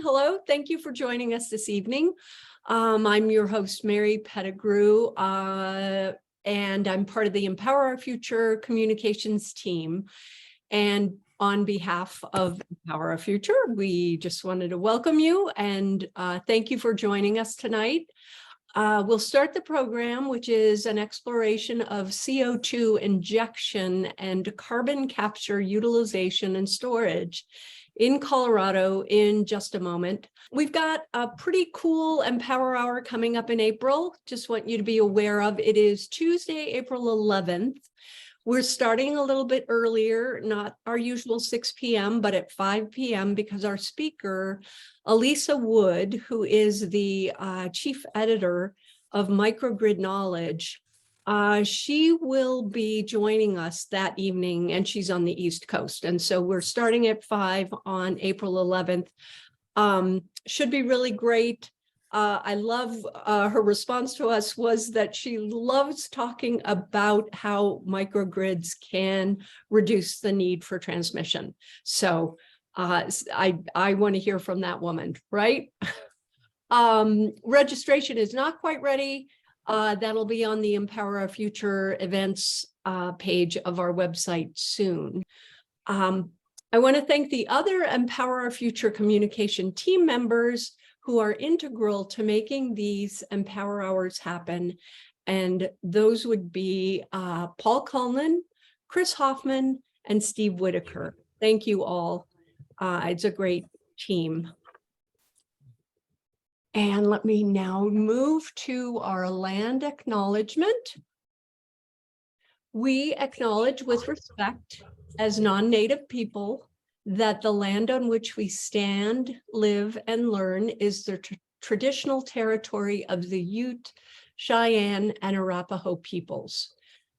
Hello, thank you for joining us this evening. I'm your host, Mary Pettigrew, and I'm part of the Empower Our Future communications team. And on behalf of Empower Our Future, we just wanted to welcome you and thank you for joining us tonight. We'll start the program, which is an exploration of CO2 injection and carbon capture utilization and storage in Colorado in just a moment. We've got a pretty cool Empower Hour coming up in April. Just want you to be aware of. It is Tuesday, April 11th. We're starting a little bit earlier, not our usual 6 p.m., but at 5 p.m. because our speaker, Elisa Wood, who is the chief editor of Microgrid Knowledge, she will be joining us that evening, and she's on the East Coast. And so we're starting at 5 on April 11th. Should be really great. I love her response to us was that she loves talking about how microgrids can reduce the need for transmission. So I want to hear from that woman, right? Registration is not quite ready. That'll be on the Empower Our Future events page of our website soon. I want to thank the other Empower Our Future communication team members who are integral to making these Empower Hours happen. And those would be Paul Cullen, Chris Hoffman, and Steve Whitaker. Thank you all. It's a great team. And let me now move to our land acknowledgement. We acknowledge with respect as non-native people that the land on which we stand, live, and learn is the traditional territory of the Ute, Cheyenne, and Arapaho peoples.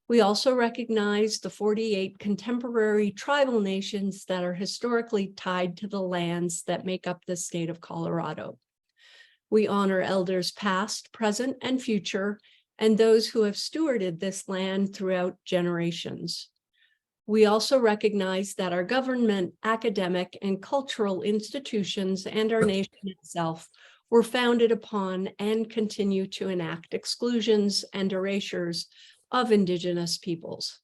We also recognize the 48 contemporary tribal nations that are historically tied to the lands that make up the state of Colorado. We honor elders past, present, and future, and those who have stewarded this land throughout generations. We also recognize that our government, academic, and cultural institutions and our nation itself were founded upon and continue to enact exclusions and erasures of Indigenous peoples.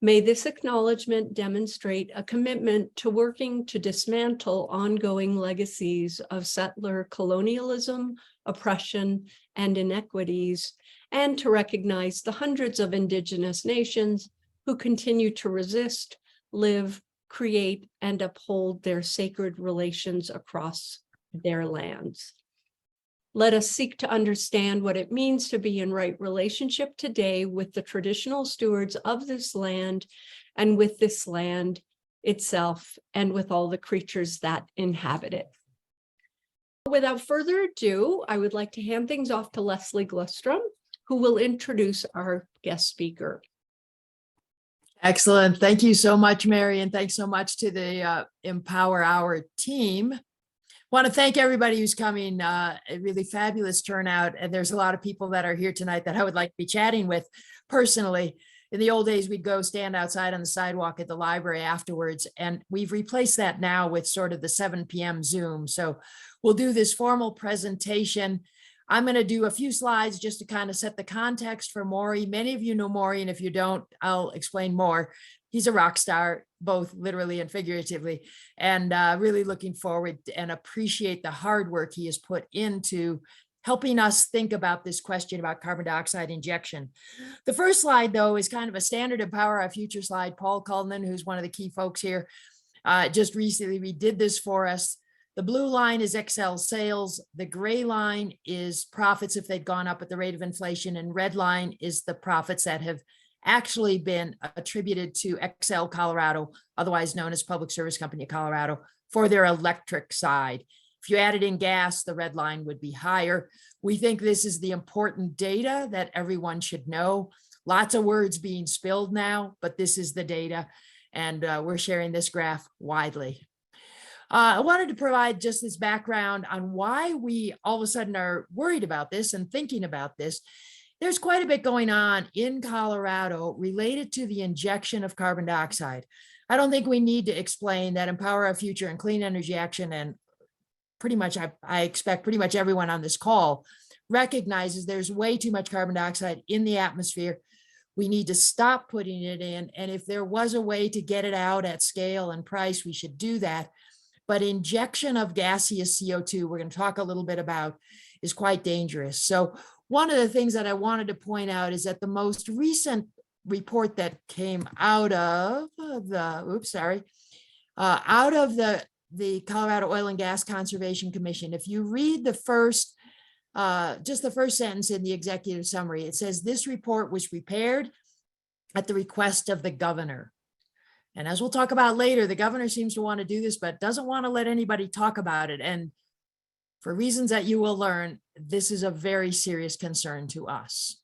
May this acknowledgement demonstrate a commitment to working to dismantle ongoing legacies of settler colonialism, oppression, and inequities, and to recognize the hundreds of Indigenous nations who continue to resist, live, create, and uphold their sacred relations across their lands. Let us seek to understand what it means to be in right relationship today with the traditional stewards of this land and with this land itself and with all the creatures that inhabit it. Without further ado, I would like to hand things off to Leslie Glustrom, who will introduce our guest speaker. Excellent. Thank you so much, Mary, and thanks so much to the Empower Our team. Want to thank everybody who's coming. A really fabulous turnout, and there's a lot of people that are here tonight that I would like to be chatting with personally. In the old days, we'd go stand outside on the sidewalk at the library afterwards, and we've replaced that now with sort of the 7 p.m. Zoom. So we'll do this formal presentation. I'm going to do a few slides just to kind of set the context for Morey. Many of you know Morey, and if you don't, I'll explain more. He's a rock star, both literally and figuratively, and really looking forward and appreciate the hard work he has put into helping us think about this question about carbon dioxide injection. The first slide, though, is kind of a standard Empower Our Future slide. Paul Cullen, who's one of the key folks here, just recently redid this for us. The blue line is XL sales. The gray line is profits if they'd gone up at the rate of inflation, and red line is the profits that have actually been attributed to XL Colorado, otherwise known as Public Service Company of Colorado, for their electric side. If you added in gas, the red line would be higher. We think this is the important data that everyone should know. Lots of words being spilled now, but this is the data, and we're sharing this graph widely. I wanted to provide just this background on why we all of a sudden are worried about this and thinking about this. There's quite a bit going on in Colorado related to the injection of carbon dioxide. I don't think we need to explain that Empower Our Future and Clean Energy Action and pretty much, I expect pretty much everyone on this call recognizes there's way too much carbon dioxide in the atmosphere. We need to stop putting it in. And if there was a way to get it out at scale and price, we should do that. But injection of gaseous CO2, we're going to talk a little bit about, is quite dangerous. So one of the things that I wanted to point out is that the most recent report that came out of the, out of the Colorado Oil and Gas Conservation Commission, if you read the first, just the first sentence in the executive summary, it says this report was prepared at the request of the governor. And as we'll talk about later, the governor seems to want to do this, but doesn't want to let anybody talk about it. And for reasons that you will learn, this is a very serious concern to us.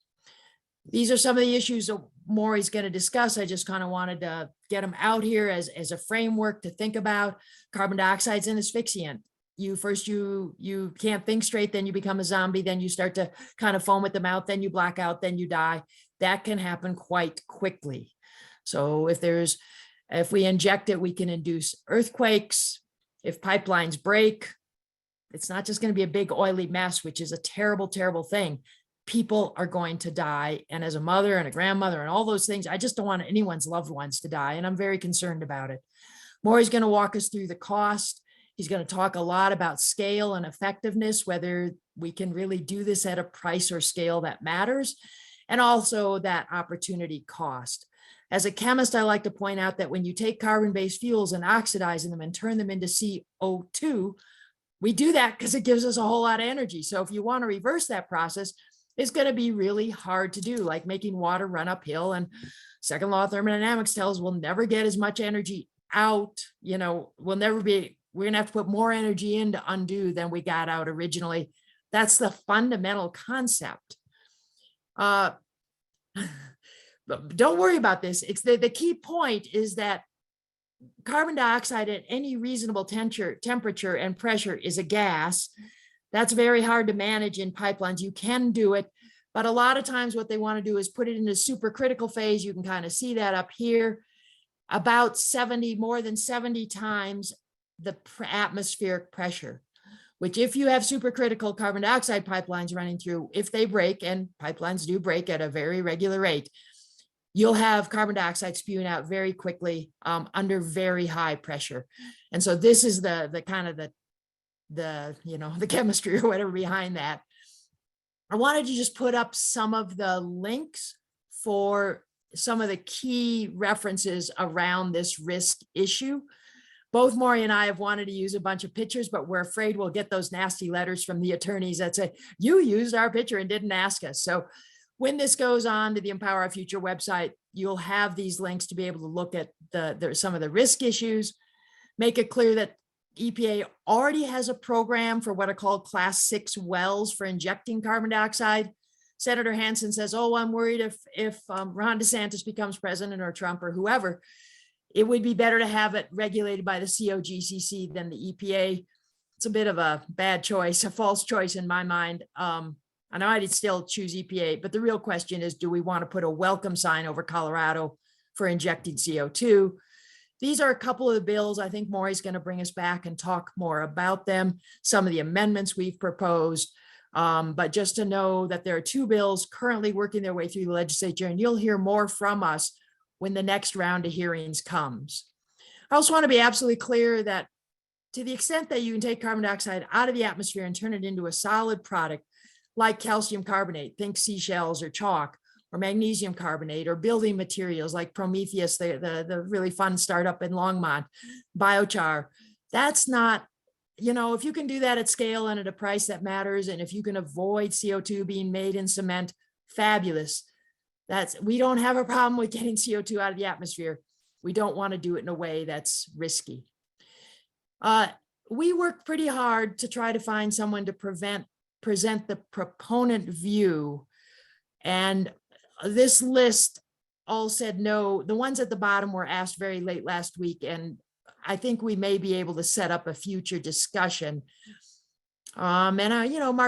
These are some of the issues that Morey's going to discuss. I just kind of wanted to get them out here as a framework to think about. Carbon dioxide's an asphyxiant. You can't think straight, then you become a zombie, then you start to kind of foam at the mouth, then you black out, then you die. That can happen quite quickly. So if we inject it, we can induce earthquakes. If pipelines break, it's not just going to be a big oily mess, which is a terrible, terrible thing. People are going to die. And as a mother and a grandmother and all those things, I just don't want anyone's loved ones to die. And I'm very concerned about it. Morey's going to walk us through the cost. He's going to talk a lot about scale and effectiveness, whether we can really do this at a price or scale that matters, and also that opportunity cost. As a chemist, I like to point out that when you take carbon-based fuels and oxidize them and turn them into CO2, we do that because it gives us a whole lot of energy. So if you want to reverse that process, it's going to be really hard to do, like making water run uphill. And second law of thermodynamics tells we'll never get as much energy out. We're going to have to put more energy in to undo than we got out originally. That's the fundamental concept. But don't worry about this. It's the key point is that carbon dioxide at any reasonable temperature and pressure is a gas. That's very hard to manage in pipelines. You can do it, but a lot of times what they want to do is put it in a supercritical phase. You can kind of see that up here, about more than 70 times the atmospheric pressure, which if you have supercritical carbon dioxide pipelines running through, if they break, and pipelines do break at a very regular rate, you'll have carbon dioxide spewing out very quickly under very high pressure. And so this is the kind of the chemistry or whatever behind that. I wanted to just put up some of the links for some of the key references around this risk issue. Both Morey and I have wanted to use a bunch of pictures, but we're afraid we'll get those nasty letters from the attorneys that say, you used our picture and didn't ask us. So when this goes on to the Empower Our Future website, you'll have these links to be able to look at some of the risk issues, make it clear that EPA already has a program for what are called class 6 wells for injecting carbon dioxide. Senator Hansen says, oh, I'm worried if Ron DeSantis becomes president or Trump or whoever, it would be better to have it regulated by the COGCC than the EPA. It's a bit of a bad choice, a false choice in my mind. I know I'd still choose EPA, but the real question is, do we want to put a welcome sign over Colorado for injecting CO2? These are a couple of the bills. I think Morey's going to bring us back and talk more about them, some of the amendments we've proposed. But just to know that there are 2 bills currently working their way through the legislature, and you'll hear more from us when the next round of hearings comes. I also want to be absolutely clear that to the extent that you can take carbon dioxide out of the atmosphere and turn it into a solid product like calcium carbonate, think seashells or chalk, or magnesium carbonate, or building materials like Prometheus, the really fun startup in Longmont, biochar. That's not, if you can do that at scale and at a price that matters, and if you can avoid CO2 being made in cement, fabulous. We don't have a problem with getting CO2 out of the atmosphere. We don't want to do it in a way that's risky. We worked pretty hard to try to find someone to present the proponent view. And this list all said no. The ones at the bottom were asked very late last week, and I think we may be able to set up a future discussion. Mark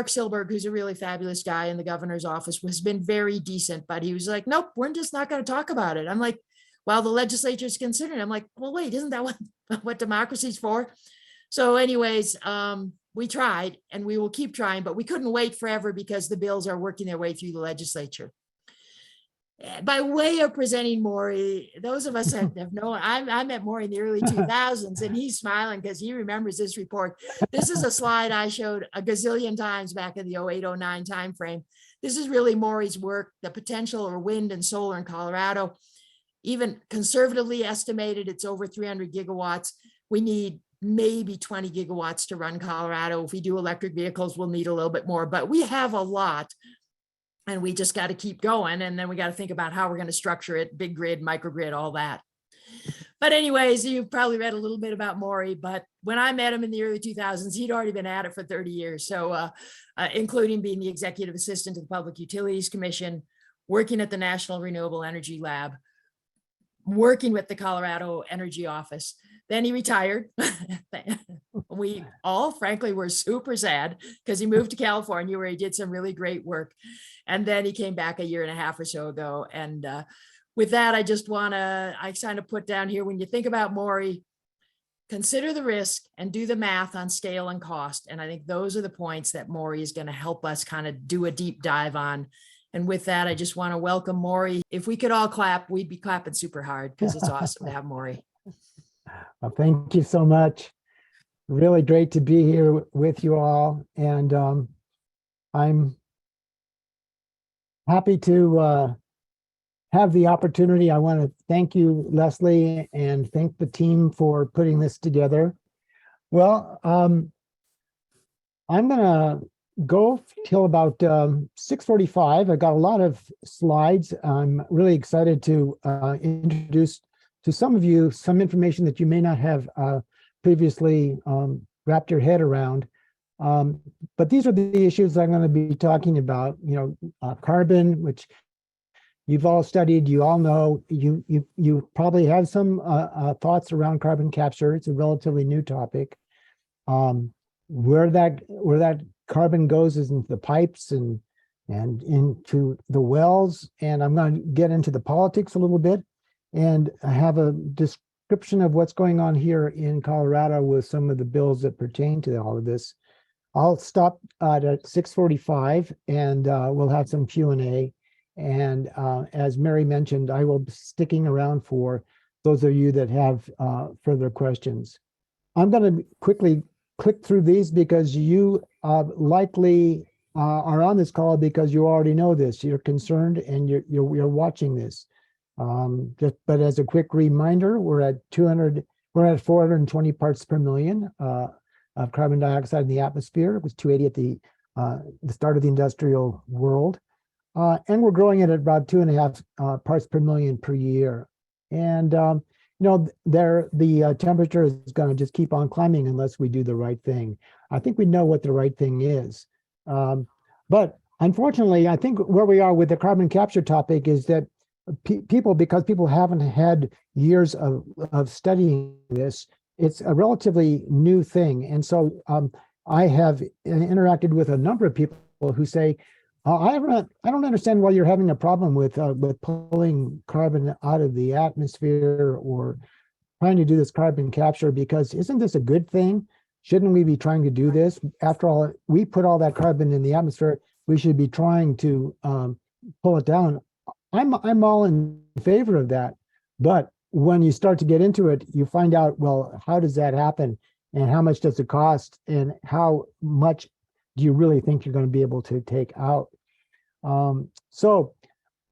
Silberg, who's a really fabulous guy in the governor's office, has been very decent, but he was like, nope, we're just not going to talk about it. I'm like, well, the legislature's considering. I'm like, well, wait, isn't that what democracy's for? So anyways, we'll we tried and we will keep trying, but we couldn't wait forever because the bills are working their way through the legislature. By way of presenting Morey, those of us that have known, I met Morey in the early 2000s, and he's smiling because he remembers this report. This is a slide I showed a gazillion times back in the 08-09 timeframe. This is really Morey's work, the potential of wind and solar in Colorado. Even conservatively estimated, it's over 300 gigawatts. We need maybe 20 gigawatts to run Colorado. If we do electric vehicles, we'll need a little bit more, but we have a lot. And we just got to keep going. And then we got to think about how we're going to structure it, big grid, microgrid, all that. But anyways, you've probably read a little bit about Morey, but when I met him in the early 2000s, he'd already been at it for 30 years. So including being the executive assistant to the Public Utilities Commission, working at the National Renewable Energy Lab, working with the Colorado Energy Office. Then he retired. We all, frankly, were super sad because he moved to California where he did some really great work. And then he came back a year and a half or so ago. And with that, I just want to, I kind of put down here, when you think about Morey, consider the risk and do the math on scale and cost. And I think those are the points that Morey is going to help us kind of do a deep dive on. And with that, I just want to welcome Morey. If we could all clap, we'd be clapping super hard because it's awesome to have Morey. Well, thank you so much. Really great to be here with you all. And I'm happy to have the opportunity. I want to thank you, Leslie, and thank the team for putting this together. Well, I'm going to go till about 6:45. I got a lot of slides. I'm really excited to introduce to some of you some information that you may not have previously wrapped your head around. But these are the issues I'm going to be talking about. You know, carbon, which you've all studied, you all know. You probably have some thoughts around carbon capture. It's a relatively new topic. Where that carbon goes is into the pipes and into the wells. And I'm going to get into the politics a little bit and have a description of what's going on here in Colorado with some of the bills that pertain to all of this. I'll stop at 6:45 and we'll have some Q&A. And as Mary mentioned, I will be sticking around for those of you that have further questions. I'm going to quickly click through these because you likely are on this call because you already know this. You're concerned and you're watching this. But as a quick reminder, we're at 420 parts per million of carbon dioxide in the atmosphere. It was 280 at the start of the industrial world. And we're growing it at about 2.5 parts per million per year. And you know, the temperature is going to just keep on climbing unless we do the right thing. I think we know what the right thing is. But unfortunately, I think where we are with the carbon capture topic is that because people haven't had years of studying this, it's a relatively new thing. And so I have interacted with a number of people who say, I don't understand why you're having a problem with pulling carbon out of the atmosphere or trying to do this carbon capture, because isn't this a good thing? Shouldn't we be trying to do this? After all, we put all that carbon in the atmosphere, we should be trying to pull it down. I'm all in favor of that. But when you start to get into it, you find out, well, how does that happen? And how much does it cost? And how much do you really think you're going to be able to take out? So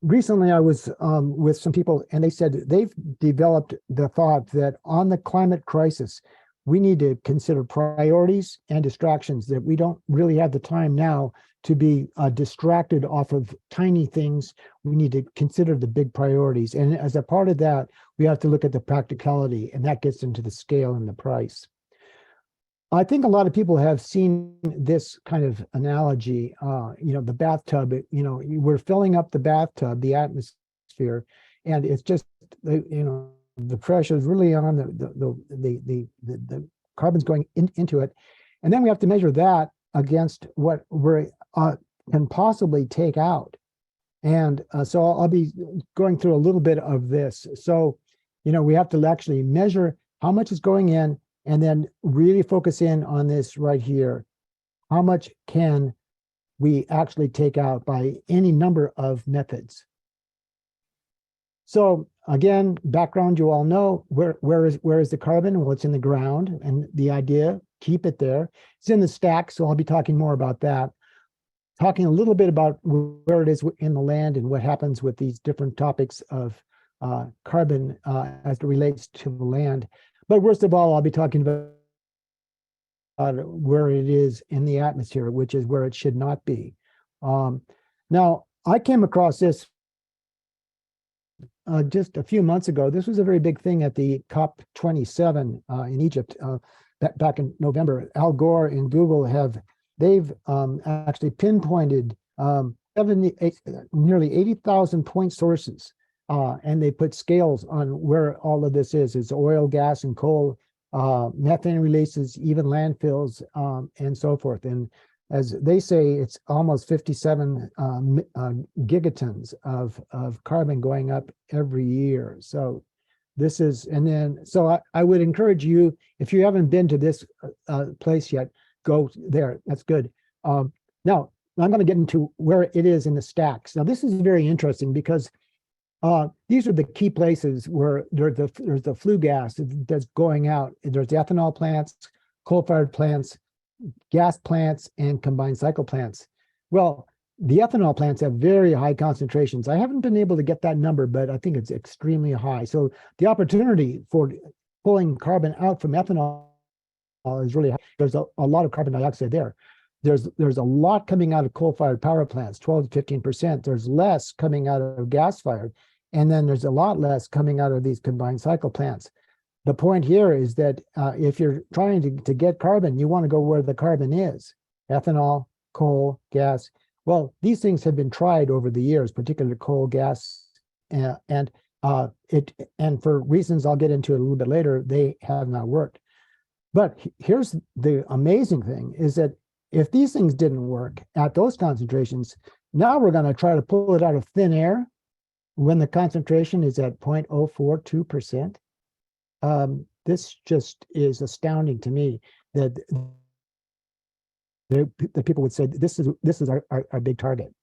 recently I was with some people and they said they've developed the thought that on the climate crisis, we need to consider priorities and distractions, that we don't really have the time now to be distracted off of tiny things. We need to consider the big priorities. And as a part of that, we have to look at the practicality, and that gets into the scale and the price. I think a lot of people have seen this kind of analogy, you know, the bathtub, you know, we're filling up the bathtub, the atmosphere, and it's just, you know, the pressure is really on, the carbon's going into it. And then we have to measure that against what we can possibly take out. And so I'll be going through a little bit of this. So, you know, we have to actually measure how much is going in, and then really focus in on this right here. how much can we actually take out by any number of methods. So again, background, you all know, where is the carbon? Well, it's in the ground, and the idea, keep it there. It's in the stack, so I'll be talking more about that. Talking a little bit about where it is in the land and what happens with these different topics of carbon as it relates to the land. But worst of all, I'll be talking about where it is in the atmosphere, which is where it should not be. Now, I came across this just a few months ago. This was a very big thing at the COP27 in Egypt back in November. Al Gore and Google they've actually pinpointed nearly 80,000 point sources, and they put scales on where all of this is. It's oil, gas, and coal, methane releases, even landfills, and so forth. And as they say, it's almost 57 gigatons of carbon going up every year. So this is, and then, so I would encourage you, if you haven't been to this place yet, go there. That's good. Now, I'm going to get into where it is in the stacks. Now, this is very interesting because these are the key places where there's the flue gas that's going out. There's ethanol plants, coal-fired plants, gas plants, and combined cycle plants. Well, the ethanol plants have very high concentrations. I haven't been able to get that number, but I think it's extremely high. So the opportunity for pulling carbon out from ethanol is really high. There's a lot of carbon dioxide there. There's a lot coming out of coal-fired power plants, 12 to 15%. There's less coming out of gas-fired. And then there's a lot less coming out of these combined cycle plants. The point here is that if you're trying to get carbon, you want to go where the carbon is. Ethanol, coal, gas. Well, these things have been tried over the years, particularly coal, gas, and for reasons I'll get into a little bit later, they have not worked. But here's the amazing thing is that if these things didn't work at those concentrations, now we're going to try to pull it out of thin air when the concentration is at 0.042%. This just is astounding to me that the people would say this is our big target.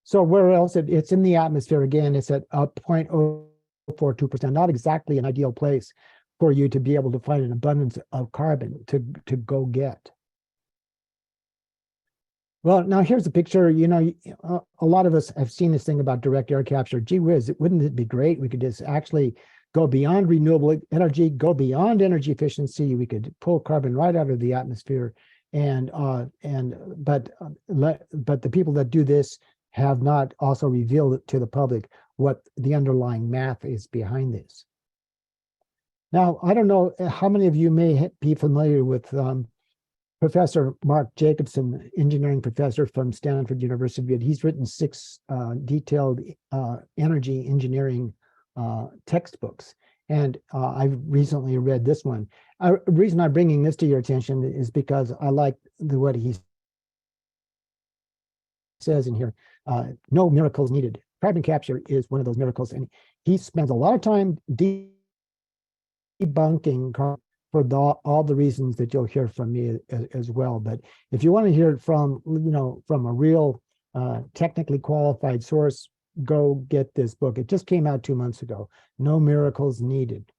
So where else? It's in the atmosphere again. It's at 0.042%, not exactly an ideal place for you to be able to find an abundance of carbon to go get. Well, now here's a picture. You know, a lot of us have seen this thing about direct air capture. Gee whiz, wouldn't it be great? We could just actually go beyond renewable energy, go beyond energy efficiency. We could pull carbon right out of the atmosphere, but the people that do this have not also revealed it to the public what the underlying math is behind this. Now, I don't know how many of you may be familiar with Professor Mark Jacobson, engineering professor from Stanford University. He's written 6 detailed energy engineering textbooks. And I've recently read this one. The reason I'm bringing this to your attention is because I like what he says in here. No miracles needed. Carbon capture is one of those miracles. And he spends a lot of time debunking carbon for all the reasons that you'll hear from me as well. But if you want to hear it from a real technically qualified source, go get this book. It just came out 2 months ago. No miracles needed.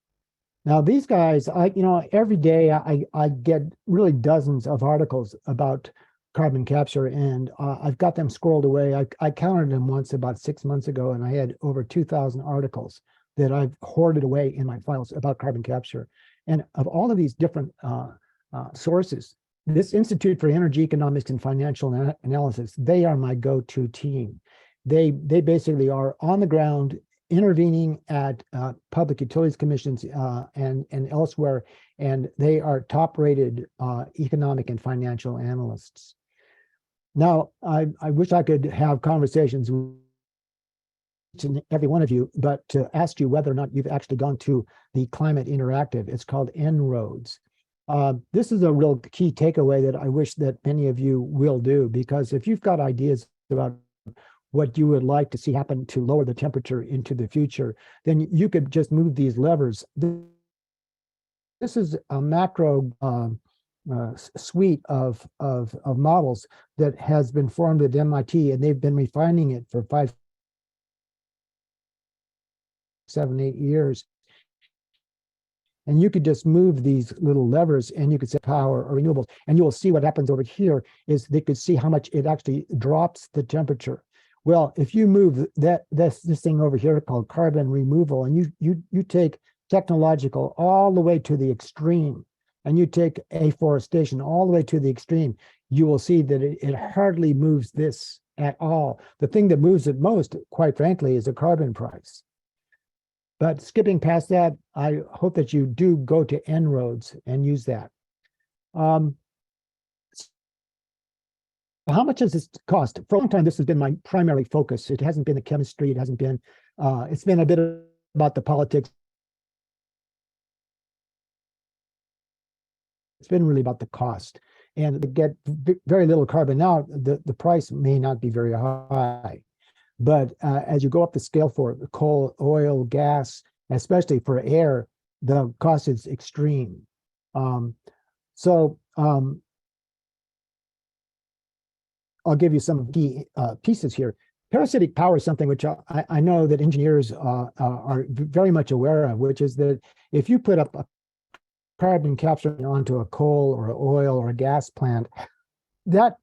Now these guys, every day I get really dozens of articles about carbon capture, and I've got them squirreled away. I counted them once about 6 months ago, and I had over 2,000 articles that I've hoarded away in my files about carbon capture. And of all of these different sources, this Institute for Energy Economics and Financial Analysis, they are my go-to team. They basically are on the ground intervening at public utilities commissions and elsewhere, and they are top-rated economic and financial analysts. Now, I wish I could have conversations with every one of you, but to ask you whether or not you've actually gone to the Climate Interactive. It's called En-ROADS. This is a real key takeaway that I wish that many of you will do, because if you've got ideas about what you would like to see happen to lower the temperature into the future, then you could just move these levers. This is a macro suite of models that has been formed at MIT, and they've been refining it for 5, 7, 8 years. And you could just move these little levers and you could say power or renewables, and you will see what happens over here is they could see how much it actually drops the temperature. Well, if you move this thing over here called carbon removal, and you take technological all the way to the extreme, and you take afforestation all the way to the extreme, you will see that it hardly moves this at all. The thing that moves it most, quite frankly, is the carbon price. But skipping past that, I hope that you do go to En-ROADS and use that. How much does this cost? For a long time, this has been my primary focus. It hasn't been the chemistry. It hasn't been, it's been a bit about the politics. It's been really about the cost. And to get very little carbon now, the price may not be very high. But as you go up the scale for coal, oil, gas, especially for air, the cost is extreme. I'll give you some key pieces here. Parasitic power is something which I know that engineers are very much aware of, which is that if you put up a carbon capture onto a coal or oil or a gas plant, that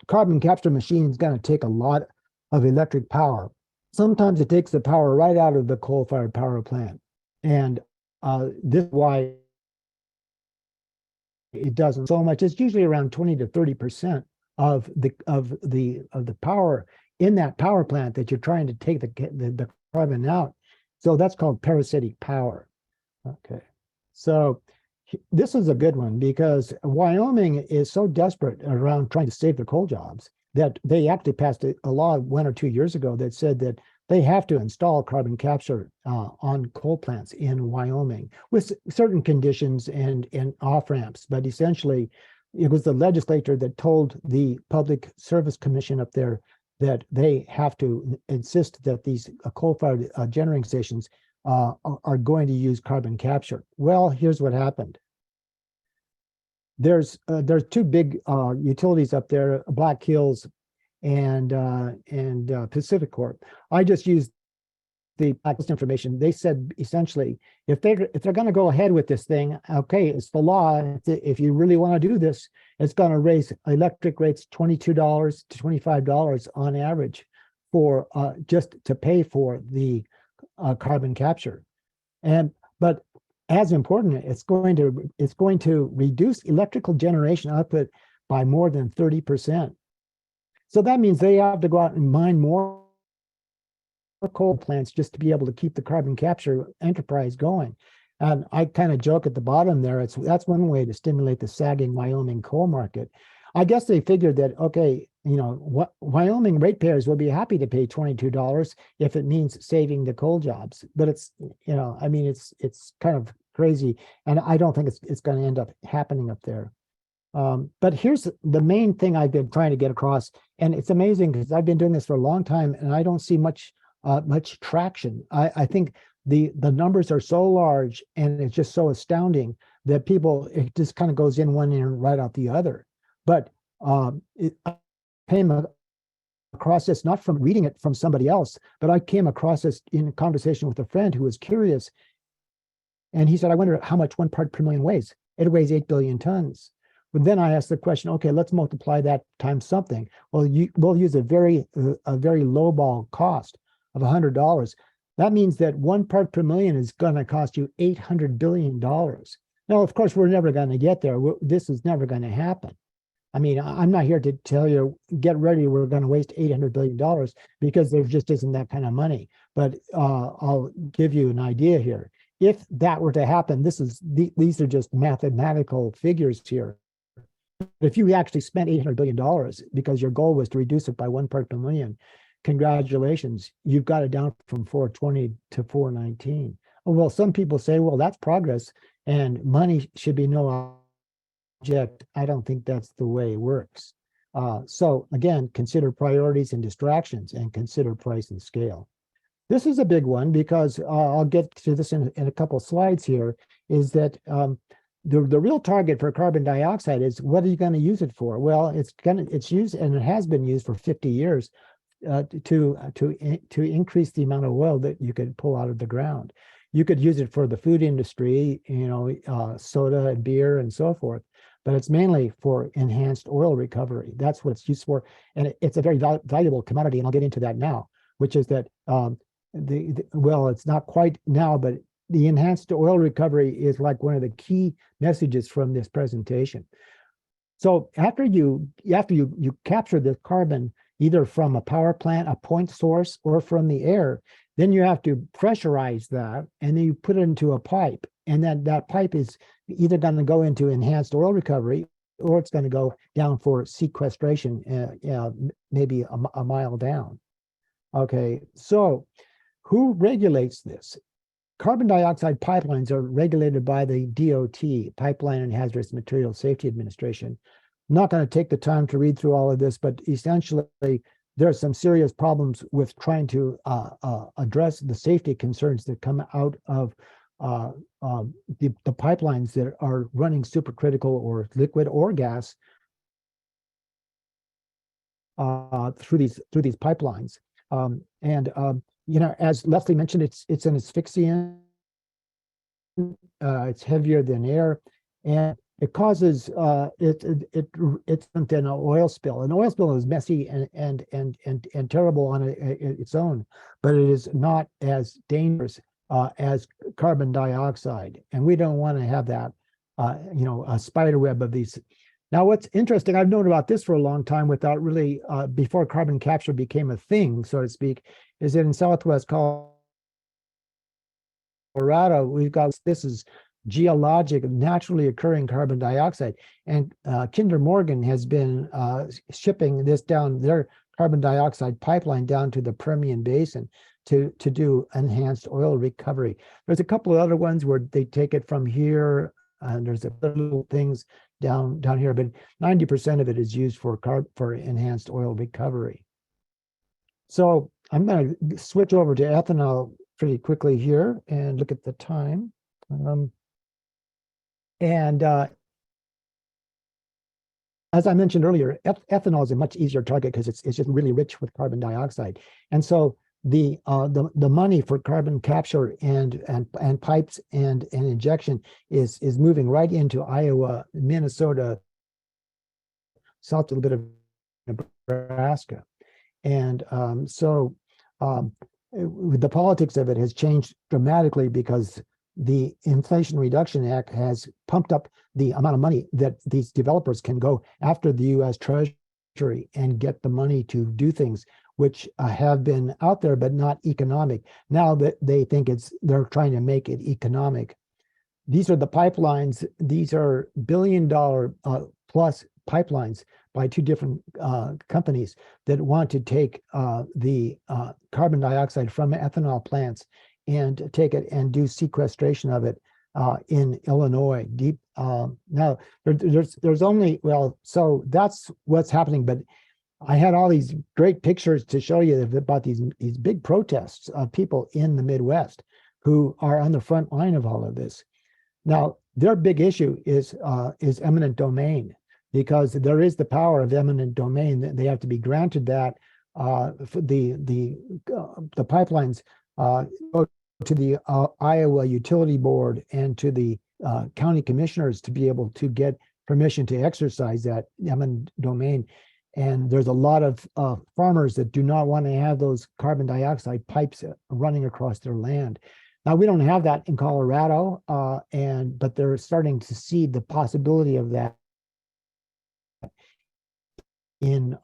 carbon capture machine is going to take a lot of electric power. Sometimes it takes the power right out of the coal-fired power plant, and this is why it doesn't so much. It's usually around 20 to 30% of the power in that power plant that you're trying to take the carbon out. So that's called parasitic power. Okay, so this is a good one because Wyoming is so desperate around trying to save the coal jobs that they actually passed a law 1 or 2 years ago that said that they have to install carbon capture on coal plants in Wyoming with certain conditions and off ramps. But essentially, it was the legislature that told the Public Service Commission up there that they have to insist that these coal-fired generating stations are going to use carbon capture. Well, here's what happened. There's 2 big utilities up there, Black Hills and Pacific Corp. I just used the Black Hills information. They said essentially, if they're going to go ahead with this thing, okay, it's the law. If you really want to do this, it's going to raise electric rates $22 to $25 on average for just to pay for the carbon capture. But as important, it's going to reduce electrical generation output by more than 30%. So that means they have to go out and mine more coal plants just to be able to keep the carbon capture enterprise going. And I kind of joke at the bottom there, that's one way to stimulate the sagging Wyoming coal market. I guess they figured that, okay, what Wyoming ratepayers will be happy to pay $22 if it means saving the coal jobs. But it's, it's kind of crazy. And I don't think it's going to end up happening up there. But here's the main thing I've been trying to get across. And it's amazing because I've been doing this for a long time and I don't see much traction. I think the numbers are so large and it's just so astounding that it just kind of goes in one ear and right out the other. But I came across this not from reading it from somebody else, but I came across this in a conversation with a friend who was curious. And he said, I wonder how much 1 part per million weighs. It weighs 8 billion tons. But then I asked the question, okay, let's multiply that times something. Well, we'll use a very low ball cost of $100. That means that 1 part per million is going to cost you $800 billion. Now, of course, we're never going to get there. This is never going to happen. I mean, I'm not here to tell you, get ready, we're going to waste $800 billion because there just isn't that kind of money. But I'll give you an idea here. If that were to happen, these are just mathematical figures here. If you actually spent $800 billion because your goal was to reduce it by 1 part per million, congratulations, you've got it down from 420 to 419. Well, some people say, well, that's progress and money should be no object. I don't think that's the way it works. So again, consider priorities and distractions and consider price and scale. This is a big one because I'll get to this in a couple of slides here, is that the real target for carbon dioxide is, what are you going to use it for? Well, it's used, and it has been used for 50 years to increase the amount of oil that you could pull out of the ground. You could use it for the food industry, soda and beer and so forth, but it's mainly for enhanced oil recovery. That's what it's used for, and it's a very valuable commodity, and I'll get into that now, which is that well, it's not quite now, but the enhanced oil recovery is like one of the key messages from this presentation. So after you capture the carbon, either from a power plant, a point source, or from the air, then you have to pressurize that, and then you put it into a pipe. And then that pipe is either going to go into enhanced oil recovery, or it's going to go down for sequestration, maybe a mile down. Okay, so who regulates this? Carbon dioxide pipelines are regulated by the DOT, Pipeline and Hazardous Materials Safety Administration. I'm not going to take the time to read through all of this, but essentially there are some serious problems with trying to address the safety concerns that come out of the pipelines that are running supercritical or liquid or gas through these pipelines. As Leslie mentioned, it's an asphyxiant. It's heavier than air, and it causes it's an oil spill. An oil spill is messy and terrible on its own, but it is not as dangerous as carbon dioxide, and we don't want to have that a spider web of these. Now, what's interesting, I've known about this for a long time without really, before carbon capture became a thing, so to speak, is that in Southwest Colorado, we've got, this is geologic, naturally occurring carbon dioxide. And Kinder Morgan has been shipping this down their carbon dioxide pipeline down to the Permian Basin to do enhanced oil recovery. There's a couple of other ones where they take it from here, and there's other little things down here, but 90% of it is used for enhanced oil recovery. So I'm going to switch over to ethanol pretty quickly here and look at the time. As I mentioned earlier, ethanol is a much easier target because it's just really rich with carbon dioxide. And so the money for carbon capture and pipes and injection is moving right into Iowa, Minnesota, south a little bit of Nebraska. And the politics of it has changed dramatically because the Inflation Reduction Act has pumped up the amount of money that these developers can go after the U.S. Treasury and get the money to do things which have been out there but not economic. Now that they think they're trying to make it economic. These are the pipelines. These are billion-dollar plus pipelines by two different companies that want to take the carbon dioxide from ethanol plants and take it and do sequestration of it in Illinois. Now there's only, so that's what's happening. But I had all these great pictures to show you about these big protests of people in the Midwest who are on the front line of all of this. Now, their big issue is eminent domain, because there is the power of eminent domain. They have to be granted that. The pipelines go to the Iowa Utility Board and to the county commissioners to be able to get permission to exercise that eminent domain. And there's a lot of farmers that do not want to have those carbon dioxide pipes running across their land. Now, we don't have that in Colorado, but they're starting to see the possibility of that in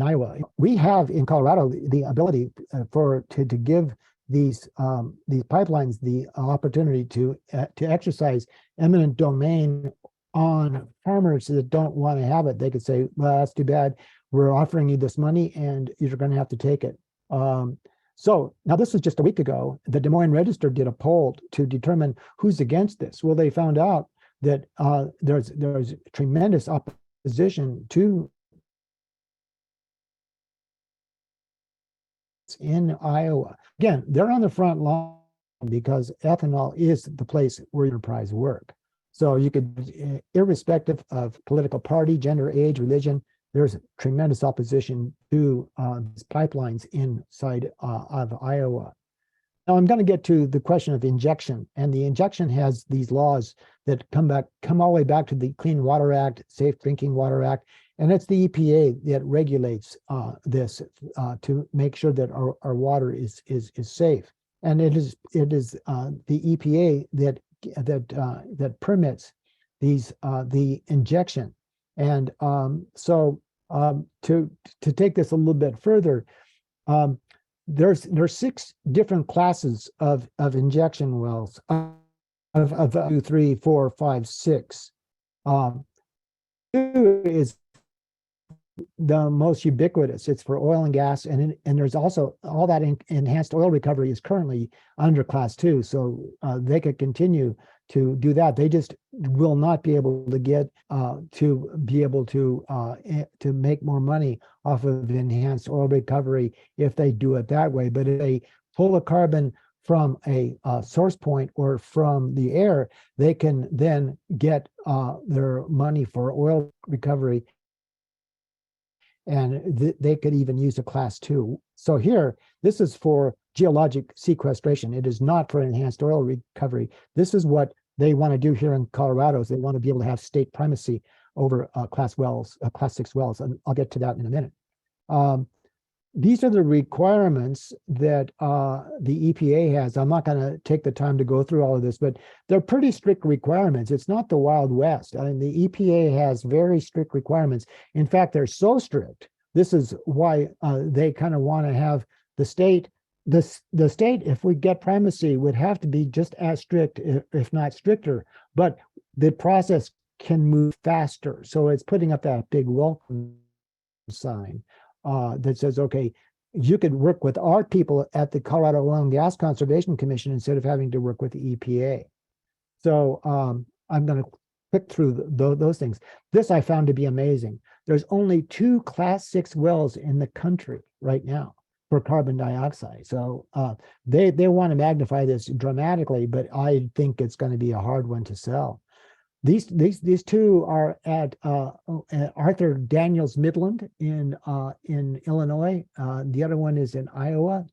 Iowa. We have in Colorado the ability to give these pipelines the opportunity to exercise eminent domain on farmers that don't want to have it. They could say, well, that's too bad. We're offering you this money and you're going to have to take it. So now this was just a week ago. The Des Moines Register did a poll to determine who's against this. Well, they found out that there's tremendous opposition to in Iowa. Again, they're on the front line because ethanol is the place where enterprise work. So you could, irrespective of political party, gender, age, religion, there's tremendous opposition to these pipelines inside of Iowa. Now I'm going to get to the question of injection, and the injection has these laws that come all the way back to the Clean Water Act, Safe Drinking Water Act, and it's the EPA that regulates this to make sure that our water is safe. And it is the EPA that permits these the injection. And so to take this a little bit further, there's 6 different classes of injection wells of 2, 3, 4, 5, 6. 2 is the most ubiquitous. It's for oil and gas, and there's also all that enhanced oil recovery is currently under class 2, so they could continue to do that. They just will not be able to get to make more money off of enhanced oil recovery if they do it that way. But if they pull the carbon from a source point or from the air, they can then get their money for oil recovery, and they could even use a class 2. So here, this is for geologic sequestration. It is not for enhanced oil recovery. This is what they want to do here in Colorado. Is they want to be able to have state primacy over class 6 wells, and I'll get to that in a minute. These are the requirements that the EPA has. I'm not going to take the time to go through all of this, but they're pretty strict requirements. It's not the Wild West. I mean, the EPA has very strict requirements. In fact, they're so strict. This is why they kind of want to have the state. The state, if we get primacy, would have to be just as strict, if not stricter. But the process can move faster. So it's putting up that big welcome sign that says, okay, you could work with our people at the Colorado Oil and Gas Conservation Commission instead of having to work with the EPA. So I'm going to click through those things. This I found to be amazing. There's only 2 class 6 wells in the country right now for carbon dioxide. So they want to magnify this dramatically, but I think it's going to be a hard one to sell. These 2 are at Arthur Daniels Midland in Illinois. The other one is in Iowa.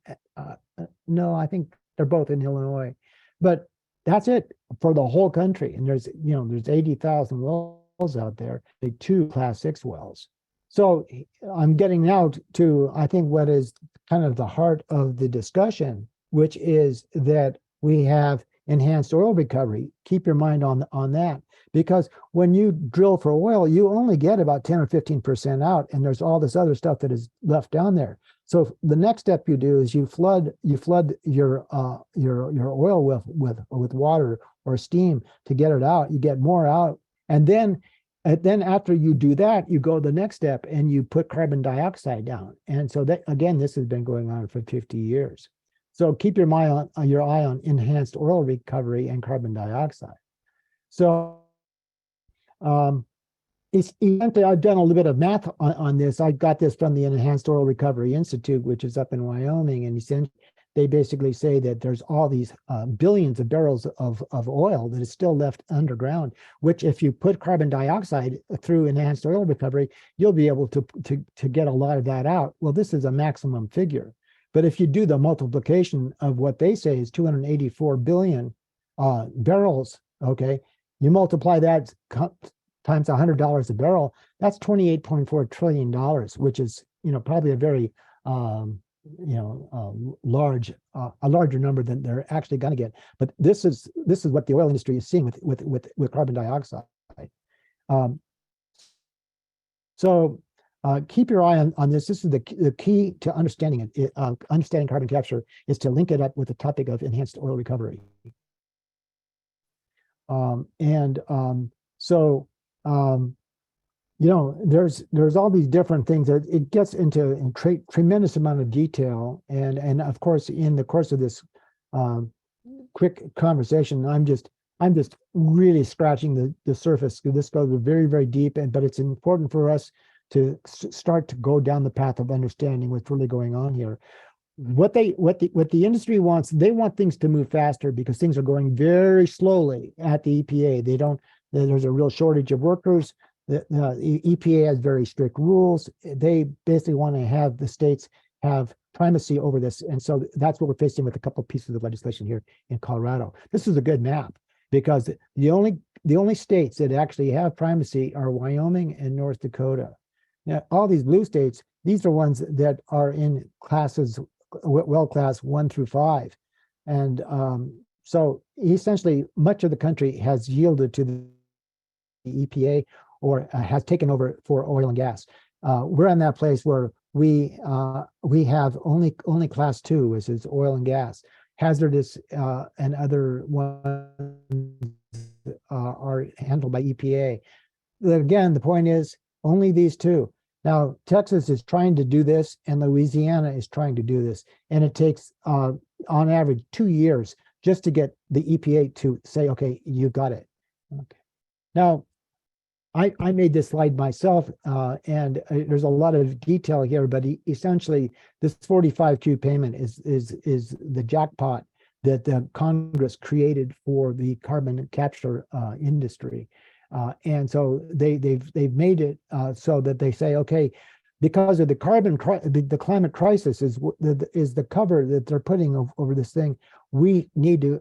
No, I think they're both in Illinois. But that's it for the whole country. And there's 80,000 wells out there. The 2 class 6 wells. So I'm getting now to I think what is kind of the heart of the discussion, which is that we have enhanced oil recovery. Keep your mind on that, because when you drill for oil, you only get about 10 or 15% out, and there's all this other stuff that is left down there. So the next step you do is you flood your oil with water or steam to get it out. You get more out, and then after you do that, you go the next step and you put carbon dioxide down. And so that, again, this has been going on for 50 years. So keep your eye on enhanced oil recovery and carbon dioxide. So essentially, I've done a little bit of math on this. I got this from the Enhanced Oil Recovery Institute, which is up in Wyoming, and essentially they basically say that there's all these billions of barrels of oil that is still left underground, which if you put carbon dioxide through enhanced oil recovery, you'll be able to get a lot of that out. Well, this is a maximum figure. But if you do the multiplication of what they say is 284 billion barrels, okay, you multiply that times $100 a barrel, that's $28.4 trillion, which is, probably a very, a larger number than they're actually going to get. But this is what the oil industry is seeing with carbon dioxide. So keep your eye on this. This is the key to understanding it. Understanding carbon capture is to link it up with the topic of enhanced oil recovery. There's all these different things that it gets into tremendous amount of detail. And of course, in the course of this quick conversation, I'm just really scratching the surface. This goes very, very deep, but it's important for us to start to go down the path of understanding what's really going on here. What the industry wants, they want things to move faster because things are going very slowly at the EPA. There's a real shortage of workers. The EPA has very strict rules. They basically want to have the states have primacy over this. And so that's what we're facing with a couple of pieces of legislation here in Colorado. This is a good map because the only states that actually have primacy are Wyoming and North Dakota. Now, all these blue states, these are ones that are in classes, well class 1 through 5. And so essentially much of the country has yielded to the EPA or has taken over for oil and gas. We're in that place where we have only class 2, which is oil and gas. Hazardous and other ones are handled by EPA. Again, the point is only these 2. Now, Texas is trying to do this and Louisiana is trying to do this. And it takes, on average, 2 years just to get the EPA to say, okay, you got it. Okay. Now, I made this slide myself, and there's a lot of detail here, but essentially this 45Q payment is the jackpot that the Congress created for the carbon capture industry. And so they've made it so that they say, okay, because of the the climate crisis is the cover that they're putting over this thing, we need to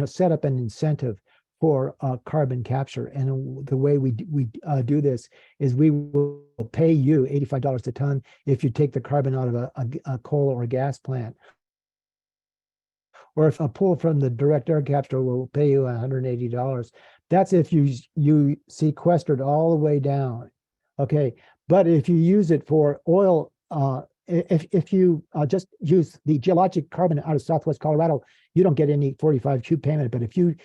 set up an incentive for carbon capture. And the way we do this is we will pay you $85 a ton if you take the carbon out of a coal or a gas plant. Or if a pool from the direct air capture will pay you $180. That's if you sequestered all the way down. Okay, but if you use it for oil, if you just use the geologic carbon out of Southwest Colorado, you don't get any 45Q payment. But if you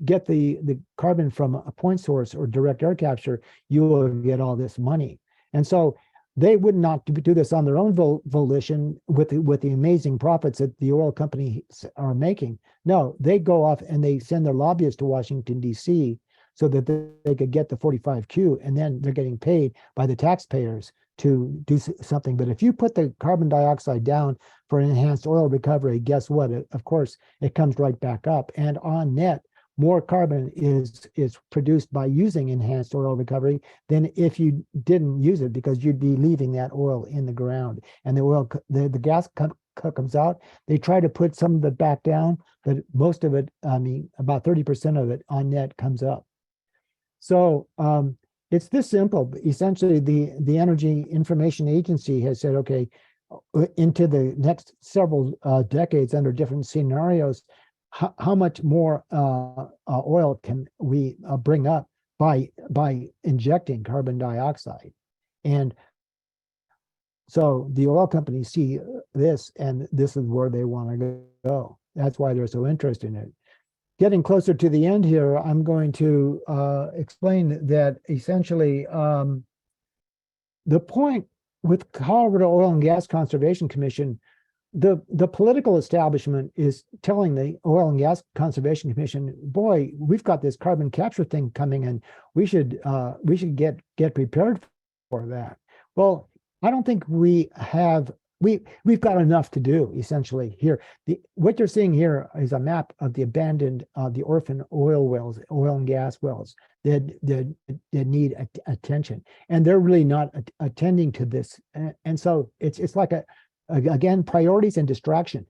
get the carbon from a point source or direct air capture, you will get all this money. And so they would not do this on their own volition with the amazing profits that the oil companies are making. No, they go off and they send their lobbyists to Washington, D.C. so that they could get the 45Q, and then they're getting paid by the taxpayers to do something. But if you put the carbon dioxide down for enhanced oil recovery, guess what? Of course, it comes right back up. And on net, more carbon is produced by using enhanced oil recovery than if you didn't use it, because you'd be leaving that oil in the ground. And the gas comes out. They try to put some of it back down, but most of it, I mean, about 30% of it on net comes up. So it's this simple. Essentially, the Energy Information Agency has said, okay, into the next several decades under different scenarios, how much more oil can we bring up by injecting carbon dioxide? And so the oil companies see this, and this is where they want to go. That's why they're so interested in it. Getting closer to the end here, I'm going to explain that essentially the point with Colorado Oil and Gas Conservation Commission, the political establishment is telling the Oil and Gas Conservation Commission, boy, we've got this carbon capture thing coming, and we should get prepared for that. Well, I don't think we've got enough to do essentially here. What you're seeing here is a map of the abandoned, the orphan oil wells, oil and gas wells that need attention, and they're really not attending to this. And so it's like again, priorities and distraction.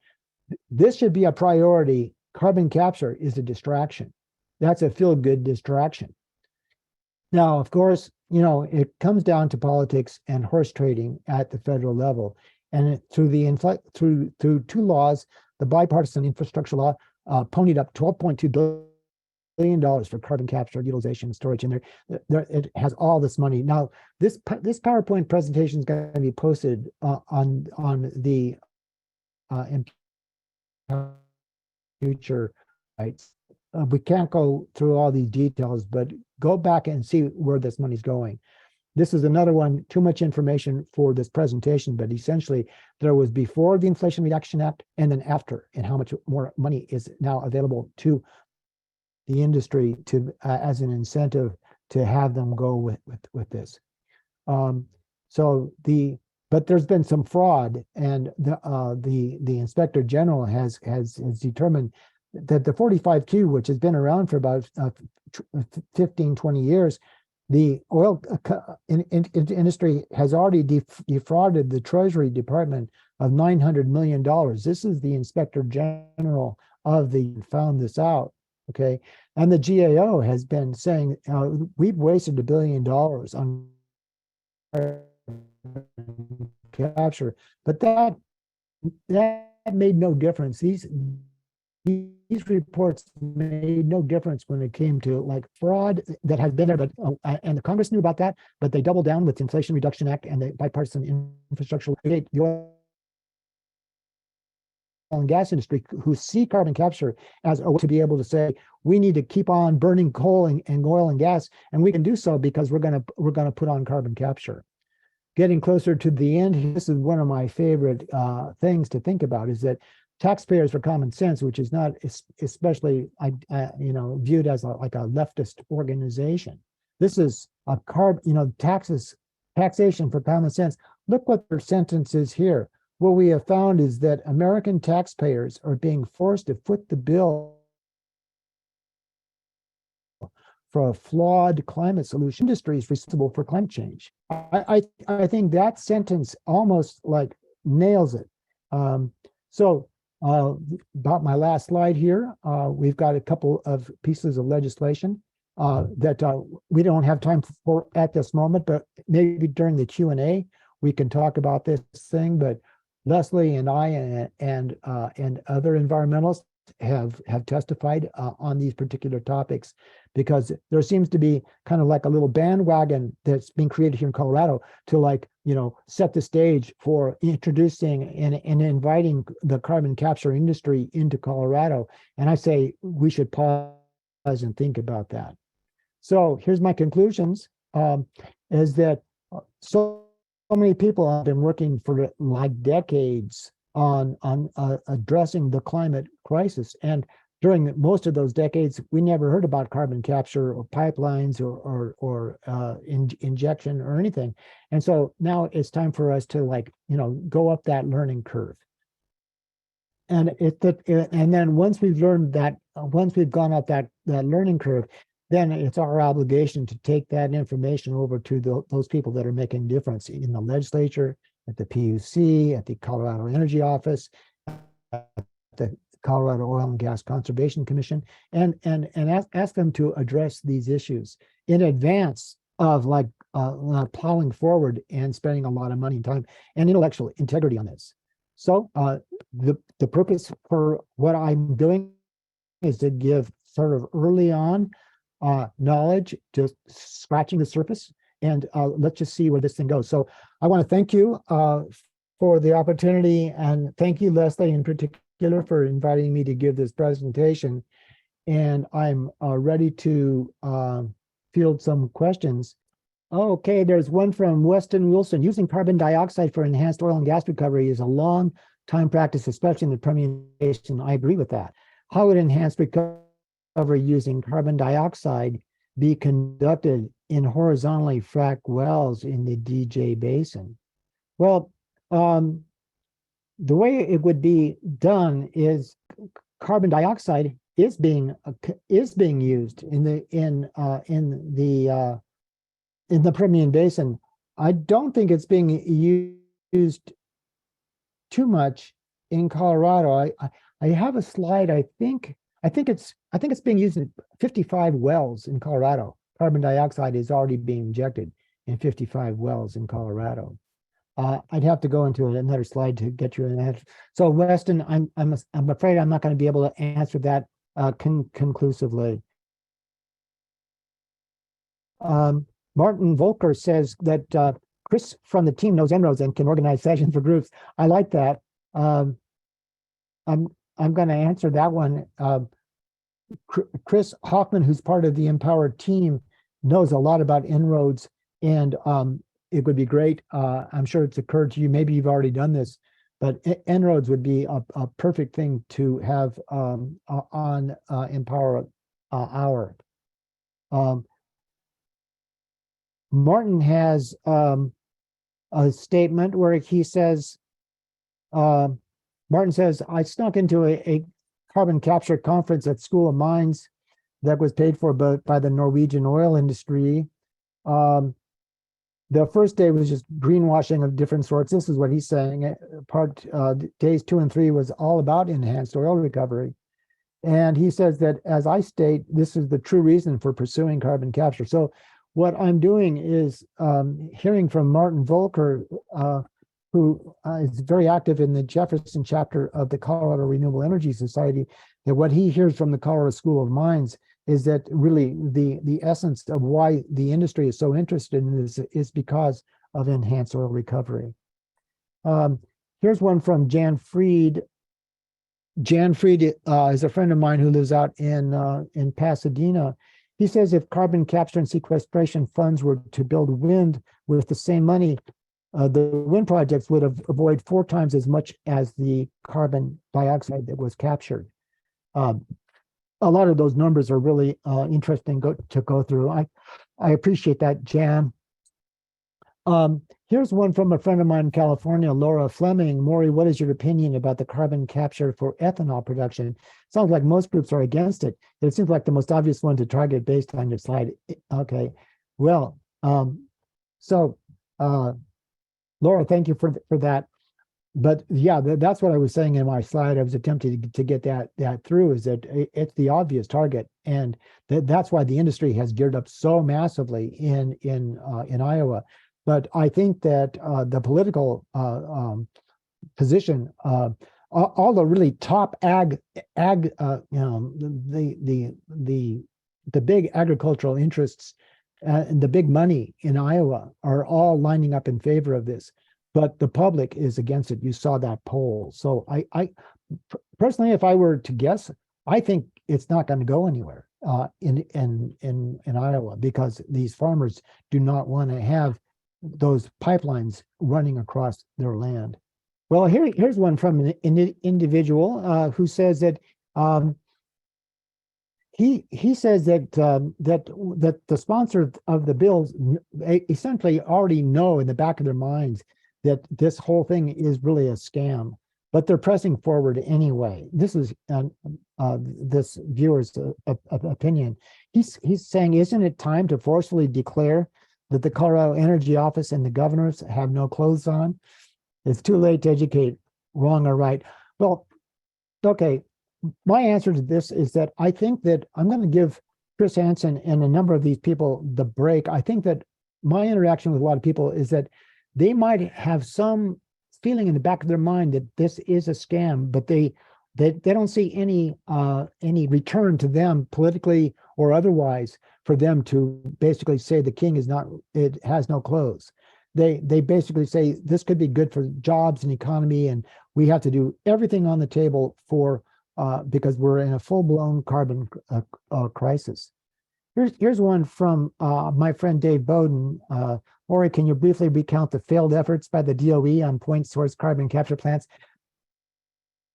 This should be a priority. Carbon capture is a distraction. That's a feel-good distraction. Now, of course, it comes down to politics and horse trading at the federal level. And through 2 laws, the bipartisan infrastructure law ponied up $12.2 billion for carbon capture, utilization, and storage. And it has all this money. Now, this PowerPoint presentation is going to be posted on the future sites. We can't go through all these details, but go back and see where this money's going. This is another one, too much information for this presentation, but essentially there was before the Inflation Reduction Act and then after, and how much more money is now available to the industry to as an incentive to have them go with this. But there's been some fraud, and the Inspector General has determined that the 45Q, which has been around for about 15, 20 years, the oil industry has already defrauded the Treasury Department of $900 million. This is the Inspector General of the found this out. Okay. And the GAO has been saying we've wasted $1 billion on capture, but that made no difference. These reports made no difference when it came to like fraud that has been there, but and the Congress knew about that, but they doubled down with the Inflation Reduction Act and the bipartisan infrastructure. The oil and gas industry who see carbon capture as a way to be able to say we need to keep on burning coal and oil and gas, and we can do so because we're gonna put on carbon capture. Getting closer to the end, this is one of my favorite things to think about, is that Taxpayers for Common Sense, which is not especially viewed as like a leftist organization. This is a taxation for common sense. Look what their sentence is here. What we have found is that American taxpayers are being forced to foot the bill for a flawed climate solution. Industry is responsible for climate change. I think that sentence almost like nails it. About my last slide here, we've got a couple of pieces of legislation that we don't have time for at this moment, but maybe during the Q&A we can talk about this thing. But Leslie and I and other environmentalists have testified on these particular topics, because there seems to be kind of like a little bandwagon that's being created here in Colorado to set the stage for introducing and inviting the carbon capture industry into Colorado. And I say we should pause and think about that. So here's my conclusions, is that so many people have been working for like decades on addressing the climate crisis. And during most of those decades, we never heard about carbon capture or pipelines or injection or anything. And so now it's time for us to go up that learning curve. And then once we've learned that, once we've gone up that learning curve, then it's our obligation to take that information over to those people that are making a difference in the legislature, at the PUC, at the Colorado Energy Office, at the Colorado Oil and Gas Conservation Commission, and ask them to address these issues in advance of plowing forward and spending a lot of money and time and intellectual integrity on this. So the purpose for what I'm doing is to give sort of early on knowledge, just scratching the surface, and let's just see where this thing goes. So I want to thank you for the opportunity, and thank you, Leslie, in particular, for inviting me to give this presentation. And I'm ready to field some questions. Okay, there's one from Weston Wilson. Using carbon dioxide for enhanced oil and gas recovery is a long time practice, especially in the Permian Basin. I agree with that. How would enhanced recovery using carbon dioxide be conducted in horizontally fracked wells in the DJ Basin? Well, the way it would be done is carbon dioxide is being used in the Permian Basin. I don't think it's being used too much in Colorado. I have a slide. I think it's being used in 55 wells in Colorado. Carbon dioxide is already being injected in 55 wells in Colorado. I'd have to go into another slide to get you an answer. So Weston, I'm afraid I'm not going to be able to answer that conclusively. Martin Volker says that Chris from the team knows En-ROADS and can organize sessions for groups. I like that. I'm going to answer that one. Chris Hoffman, who's part of the Empower team, knows a lot about En-ROADS, and it would be great. I'm sure it's occurred to you. Maybe you've already done this, but En-ROADS would be a perfect thing to have on Empower Hour. Martin has a statement where he says, Martin says, I snuck into a carbon capture conference at School of Mines that was paid for by the Norwegian oil industry. The first day was just greenwashing of different sorts. This is what he's saying. Days 2 and 3 was all about enhanced oil recovery. And he says that, as I state, this is the true reason for pursuing carbon capture. So what I'm doing is hearing from Martin Volker, who is very active in the Jefferson chapter of the Colorado Renewable Energy Society, that what he hears from the Colorado School of Mines is that really the essence of why the industry is so interested in this is because of enhanced oil recovery. Here's one from Jan Fried. Jan Fried is a friend of mine who lives out in Pasadena. He says if carbon capture and sequestration funds were to build wind with the same money, the wind projects would avoid 4 times as much as the carbon dioxide that was captured. A lot of those numbers are really interesting to go through. I appreciate that, Jan. Here's one from a friend of mine in California, Laura Fleming. Morey, what is your opinion about the carbon capture for ethanol production? Sounds like most groups are against it. It seems like the most obvious one to target based on your slide. Okay, well, Laura, thank you for that. But yeah, that's what I was saying in my slide. I was attempting to get that through, is that it's the obvious target, and that's why the industry has geared up so massively in Iowa. But I think that the political position, all the really top ag, the big agricultural interests and the big money in Iowa are all lining up in favor of this. But the public is against it. You saw that poll. So I personally, if I were to guess, I think it's not going to go anywhere in Iowa, because these farmers do not want to have those pipelines running across their land. Well, here's one from an individual who says that he says that that the sponsor of the bills essentially already know in the back of their minds that this whole thing is really a scam, but they're pressing forward anyway. This is this viewer's opinion. He's saying, isn't it time to forcefully declare that the Colorado Energy Office and the governors have no clothes on? It's too late to educate, wrong or right. Well, okay, my answer to this is that I think that I'm going to give Chris Hansen and a number of these people the break. I think that my interaction with a lot of people is that they might have some feeling in the back of their mind that this is a scam, but they don't see any return to them politically or otherwise for them to basically say the king is not, it has no clothes. They basically say this could be good for jobs and economy, and we have to do everything on the table for because we're in a full-blown carbon crisis. Here's one from my friend Dave Bowden. Morey, can you briefly recount the failed efforts by the DOE on point source carbon capture plants?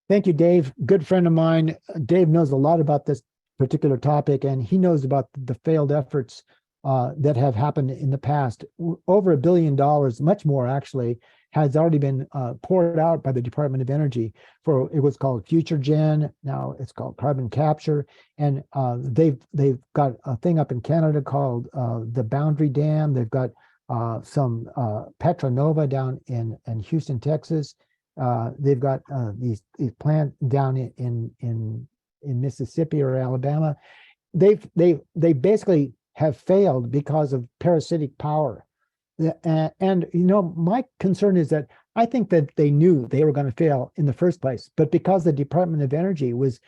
Thank you, Dave. Good friend of mine. Dave knows a lot about this particular topic, and he knows about the failed efforts that have happened in the past. Over $1 billion, much more actually, has already been poured out by the Department of Energy for, it was called Future Gen, now it's called Carbon Capture, and they've got a thing up in Canada called the Boundary Dam. They've got some Petronova down in Houston, Texas. They've got these plants down in Mississippi or Alabama. They basically have failed because of parasitic power. And you know, my concern is that I think that they knew they were going to fail in the first place, but because the Department of Energy was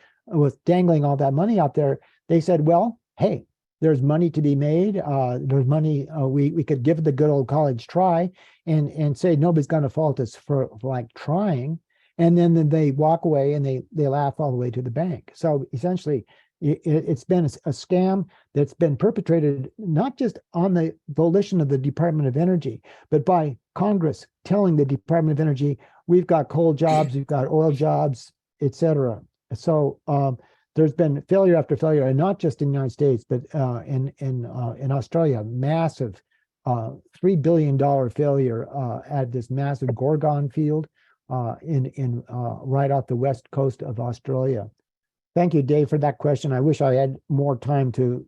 dangling all that money out there, they said, well, hey, there's money to be made. There's money, we could give it the good old college try and say nobody's going to fault us for like trying. And then they walk away and they laugh all the way to the bank. So essentially, it's been a scam that's been perpetrated not just on the volition of the Department of Energy, but by Congress telling the Department of Energy, we've got coal jobs, we've got oil jobs, et cetera. So there's been failure after failure, and not just in the United States, but in Australia, massive $3 billion failure at this massive Gorgon field right off the west coast of Australia. Thank you, Dave, for that question. I wish I had more time to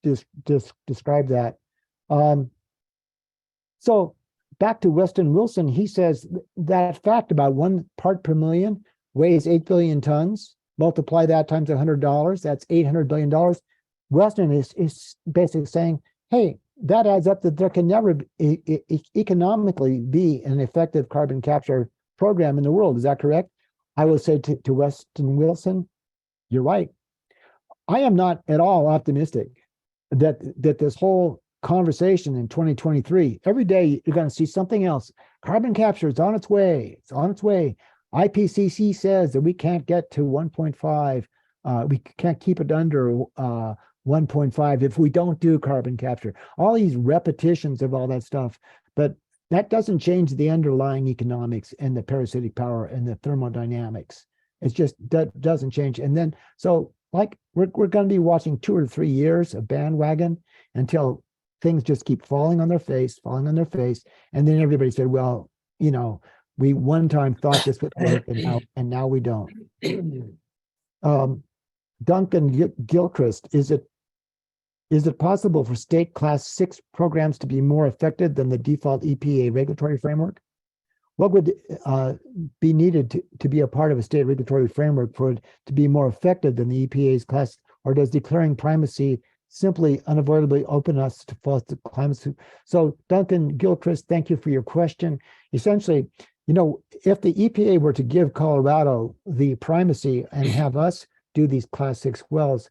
just describe that. So back to Weston Wilson, he says that fact about 1 part per million weighs 8 billion tons. Multiply that times $100, that's $800 billion. Weston is basically saying, hey, that adds up that there can never economically be an effective carbon capture program in the world. Is that correct? I will say to Weston Wilson, you're right. I am not at all optimistic that this whole conversation in 2023, every day you're going to see something else. Carbon capture is on its way. It's on its way. IPCC says that we can't get to 1.5. We can't keep it under 1.5 if we don't do carbon capture. All these repetitions of all that stuff, but that doesn't change the underlying economics and the parasitic power and the thermodynamics. It's just that doesn't change. And then, so like we're going to be watching 2 or 3 years of bandwagon until things just keep falling on their face. And then everybody said, well, you know, we one time thought this would work and now we don't. Duncan Gilchrist, is it possible for state class 6 programs to be more effective than the default EPA regulatory framework? What would be needed to be a part of a state regulatory framework for it to be more effective than the EPA's class, or does declaring primacy simply unavoidably open us to false climate? So Duncan Gilchrist, thank you for your question. Essentially, you know, if the EPA were to give Colorado the primacy and have us do these class 6 wells,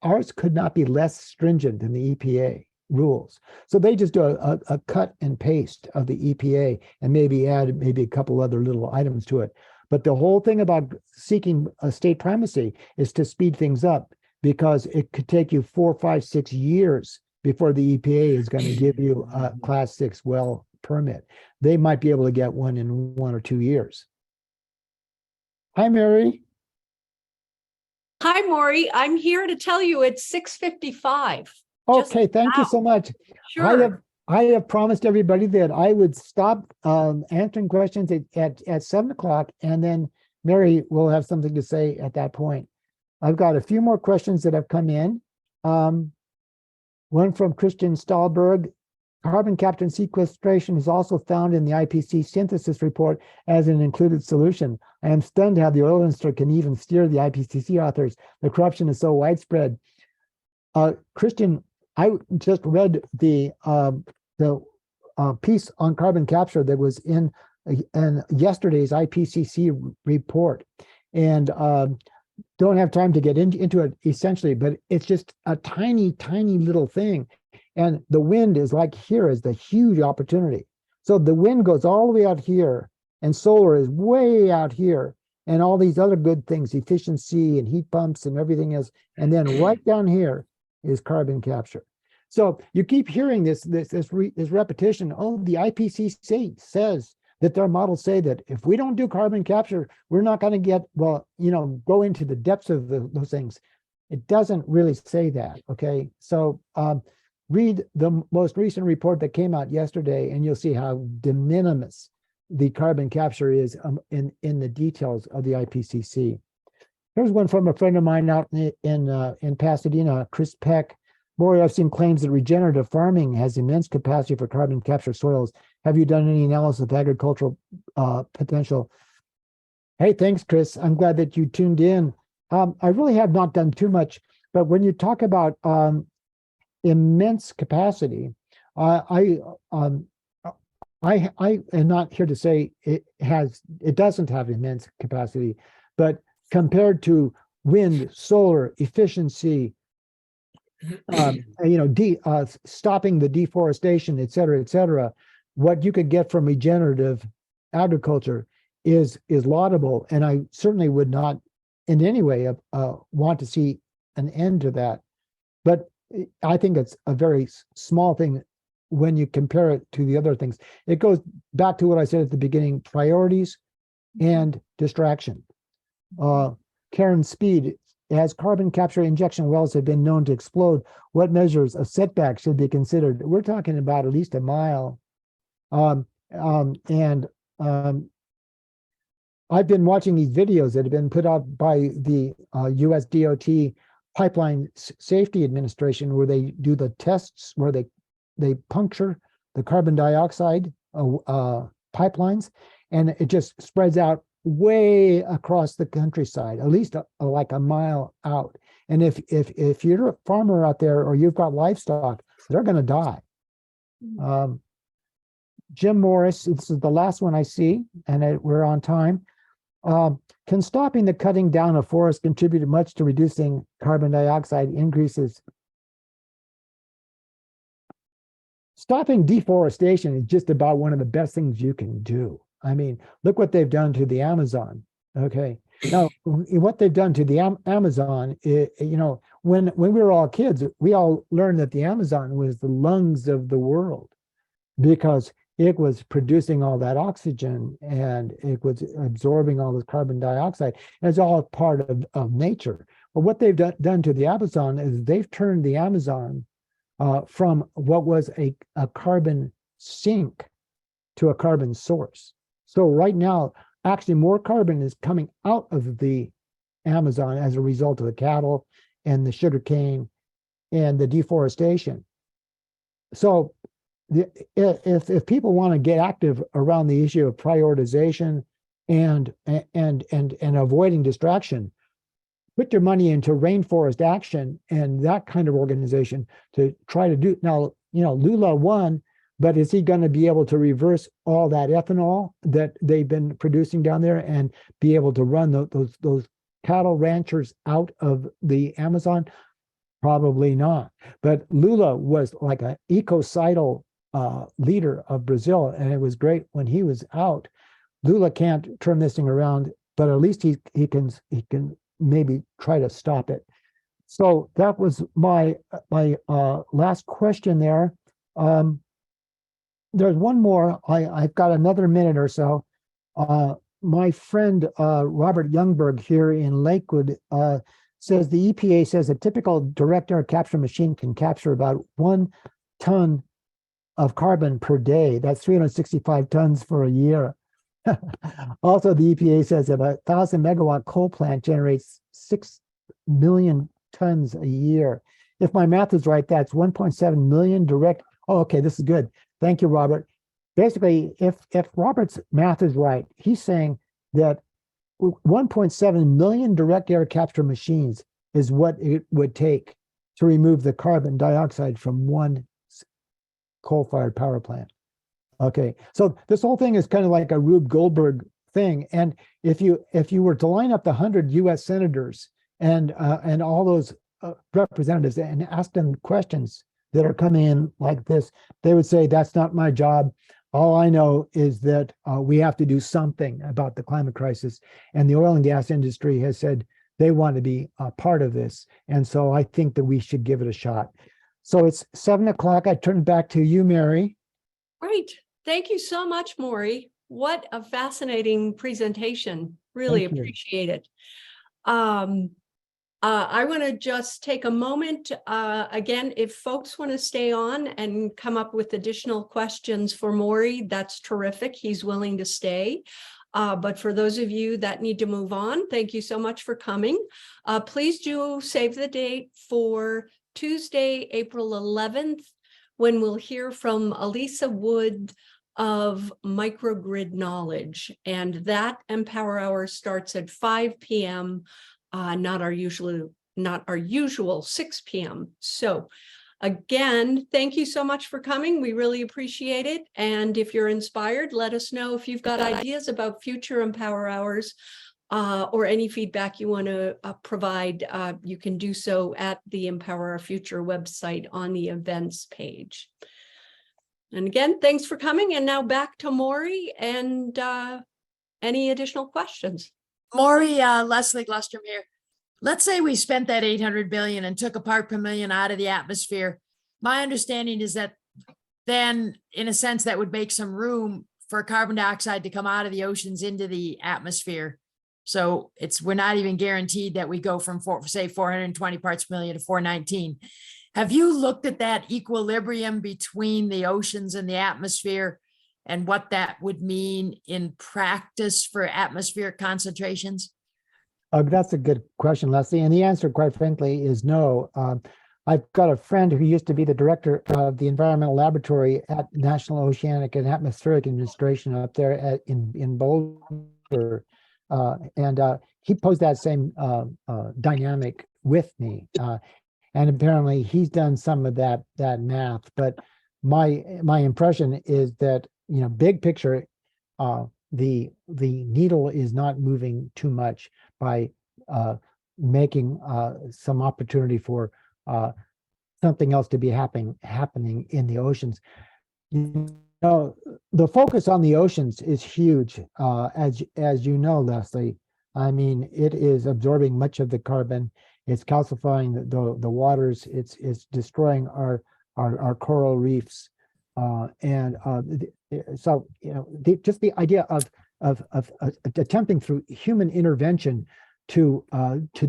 ours could not be less stringent than the EPA rules. So they just do a cut and paste of the EPA and maybe add a couple other little items to it. But the whole thing about seeking a state primacy is to speed things up, because it could take you 4, 5, 6 years before the EPA is going to give you a class 6 well permit. They might be able to get one in 1 or 2 years. Hi, Mary. Hi, Morey. I'm here to tell you it's 6:55. Okay, thank you so much. Sure. I have promised everybody that I would stop answering questions at 7 o'clock, and then Mary will have something to say at that point. I've got a few more questions that have come in. One from Christian Stahlberg. Carbon capture and sequestration is also found in the IPCC synthesis report as an included solution. I am stunned how the oil industry can even steer the IPCC authors. The corruption is so widespread. Christian, I just read the piece on carbon capture that was in yesterday's IPCC report, and don't have time to get into it essentially, but it's just a tiny little thing. And the wind is like here is the huge opportunity. So the wind goes all the way out here, and solar is way out here, and all these other good things, efficiency and heat pumps and everything else. And then right down here is carbon capture. So you keep hearing this repetition. Oh, the IPCC says that their models say that if we don't do carbon capture, we're not going to get, well, you know, go into the depths of those things. It doesn't really say that. Okay. So read the most recent report that came out yesterday, and you'll see how de minimis the carbon capture is in the details of the IPCC. Here's one from a friend of mine out in Pasadena, Chris Peck. Morey, I've seen claims that regenerative farming has immense capacity for carbon capture soils. Have you done any analysis of agricultural potential? Hey, thanks, Chris. I'm glad that you tuned in. I really have not done too much, but when you talk about immense capacity, I am not here to say it doesn't have immense capacity, but compared to wind, solar, efficiency, stopping the deforestation, et cetera, what you could get from regenerative agriculture is laudable, and I certainly would not in any way want to see an end to that. But I think it's a very small thing when you compare it to the other things. It goes back to what I said at the beginning: priorities and distraction. Karen Speed, as carbon capture injection wells have been known to explode, what measures of setback should be considered? We're talking about at least a mile. I've been watching these videos that have been put out by the US DOT Pipeline Safety Administration, where they do the tests where they puncture the carbon dioxide pipelines, and it just spreads out way across the countryside, at least like a mile out. And if you're a farmer out there or you've got livestock, they're going to die. Jim Morris, this is the last one I see, and we're on time. Can stopping the cutting down of forests contribute much to reducing carbon dioxide increases? Stopping deforestation is just about one of the best things you can do. I mean, look what they've done to the Amazon. Okay. Now, what they've done to the Amazon, when we were all kids, we all learned that the Amazon was the lungs of the world because it was producing all that oxygen and it was absorbing all this carbon dioxide. And it's all part of nature. But what they've done to the Amazon is they've turned the Amazon from what was a carbon sink to a carbon source. So right now, actually more carbon is coming out of the Amazon as a result of the cattle and the sugarcane and the deforestation. So if people want to get active around the issue of prioritization and avoiding distraction, put your money into Rainforest Action and that kind of organization to try to do. Now, Lula won, but is he going to be able to reverse all that ethanol that they've been producing down there and be able to run those cattle ranchers out of the Amazon? Probably not. But Lula was like an ecocidal leader of Brazil, and it was great when he was out. Lula can't turn this thing around, but at least he can maybe try to stop it. So that was my last question there. There's one more. I've got another minute or so. My friend Robert Youngberg here in Lakewood says the EPA says a typical direct air capture machine can capture about 1 ton of carbon per day. That's 365 tons for a year. Also, the EPA says that a 1,000 megawatt coal plant generates 6 million tons a year. If my math is right, that's 1.7 million direct. Oh, okay, this is good. Thank you, Robert. Basically, if Robert's math is right, he's saying that 1.7 million direct air capture machines is what it would take to remove the carbon dioxide from one coal-fired power plant. Okay, so this whole thing is kind of like a Rube Goldberg thing. And if you were to line up the 100 U.S. senators and all those representatives and ask them questions that are coming in like this, they would say, that's not my job. All I know is that we have to do something about the climate crisis. And the oil and gas industry has said they want to be a part of this. And so I think that we should give it a shot. So it's 7 o'clock. I turn it back to you, Mary. Great. Thank you so much, Morey. What a fascinating presentation. Really appreciate it. I want to just take a moment. Again, if folks want to stay on and come up with additional questions for Morey, that's terrific. He's willing to stay. But for those of you that need to move on, thank you so much for coming. Please do save the date for Tuesday, April 11th, when we'll hear from Elisa Wood of Microgrid Knowledge. And that Empower Hour starts at 5 p.m., not our usual 6 p.m. So again, thank you so much for coming. We really appreciate it. And if you're inspired, let us know if you've got ideas about future Empower Hours or any feedback you want to provide. You can do so at the Empower Our Future website on the events page. And again, thanks for coming. And now back to Morey and any additional questions. Morey, Leslie Glustom here. Let's say we spent that 800 billion and took a part per million out of the atmosphere. My understanding is that then, in a sense, that would make some room for carbon dioxide to come out of the oceans into the atmosphere. So we're not even guaranteed that we go from say 420 parts per million to 419. Have you looked at that equilibrium between the oceans and the atmosphere and what that would mean in practice for atmospheric concentrations? That's a good question, Leslie. And the answer, quite frankly, is no. I've got a friend who used to be the director of the environmental laboratory at National Oceanic and Atmospheric Administration up there in Boulder. He posed that same dynamic with me. And apparently he's done some of that math. But my impression is that, big picture, the needle is not moving too much by making some opportunity for something else to be happening in the oceans. The focus on the oceans is huge, as you know, Leslie. I mean, it is absorbing much of the carbon. It's calcifying the waters. It's destroying our coral reefs, so just the idea of attempting through human intervention to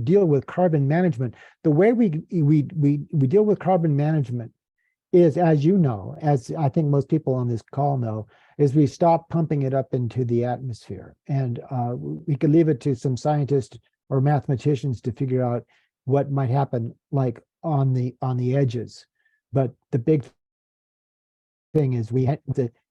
deal with carbon management. The way we deal with carbon management is, as you know, as I think most people on this call know, is we stop pumping it up into the atmosphere, and we could leave it to some scientists or mathematicians to figure out what might happen, like on the edges. But the big thing is we had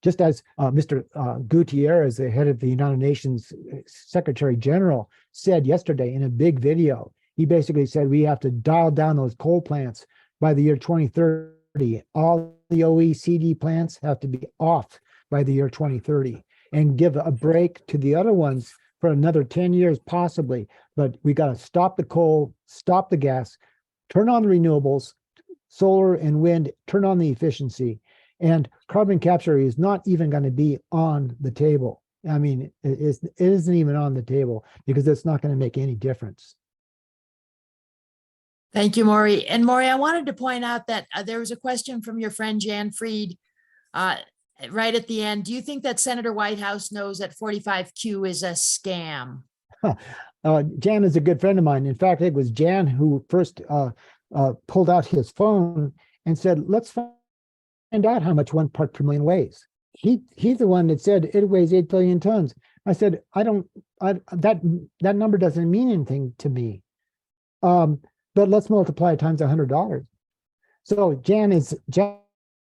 just as Mr. Gutierrez, the head of the United Nations Secretary General, said yesterday in a big video. He basically said we have to dial down those coal plants by the year 2030. All the OECD plants have to be off by the year 2030, and give a break to the other ones for another 10 years possibly. But we got to stop the coal, stop the gas, turn on the renewables, solar and wind, turn on the efficiency. And carbon capture is not even going to be on the table. I mean, it isn't even on the table because it's not going to make any difference. Thank you, Morey. And Morey, I wanted to point out that there was a question from your friend Jan Fried right at the end. Do you think that Senator Whitehouse knows that 45Q is a scam? Jan is a good friend of mine. In fact, it was Jan who first pulled out his phone and said, let's find out how much 1 part per million weighs. He's the one that said it weighs 8 billion tons. I said, that number doesn't mean anything to me. But let's multiply it times $100. So Jan is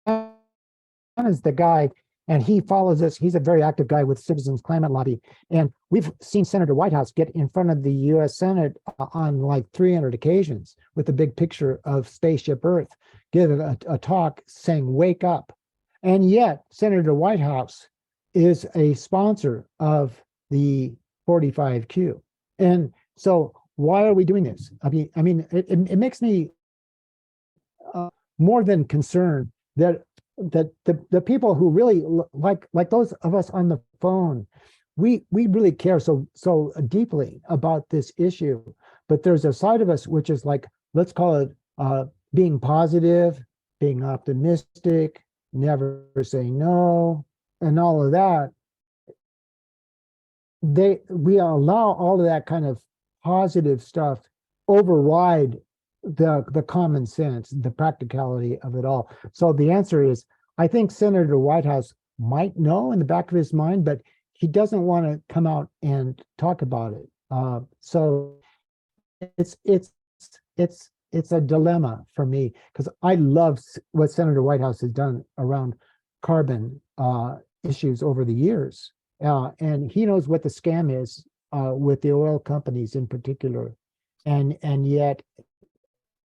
the guy, and he follows us. He's a very active guy with Citizens Climate Lobby. And we've seen Senator Whitehouse get in front of the US Senate on like 300 occasions with a big picture of Spaceship Earth, give a talk saying, wake up. And yet Senator Whitehouse is a sponsor of the 45Q. And so why are we doing this? I mean, it makes me more than concerned that the people who really like those of us on the phone, we really care so deeply about this issue. But there's a side of us which is like, let's call it being positive, being optimistic, never say no, and all of that. We allow all of that kind of positive stuff override the common sense, the practicality of it all. So the answer is, I think Senator Whitehouse might know in the back of his mind, but he doesn't want to come out and talk about it. So it's a dilemma for me, because I love what Senator Whitehouse has done around carbon issues over the years, and he knows what the scam is with the oil companies in particular, and yet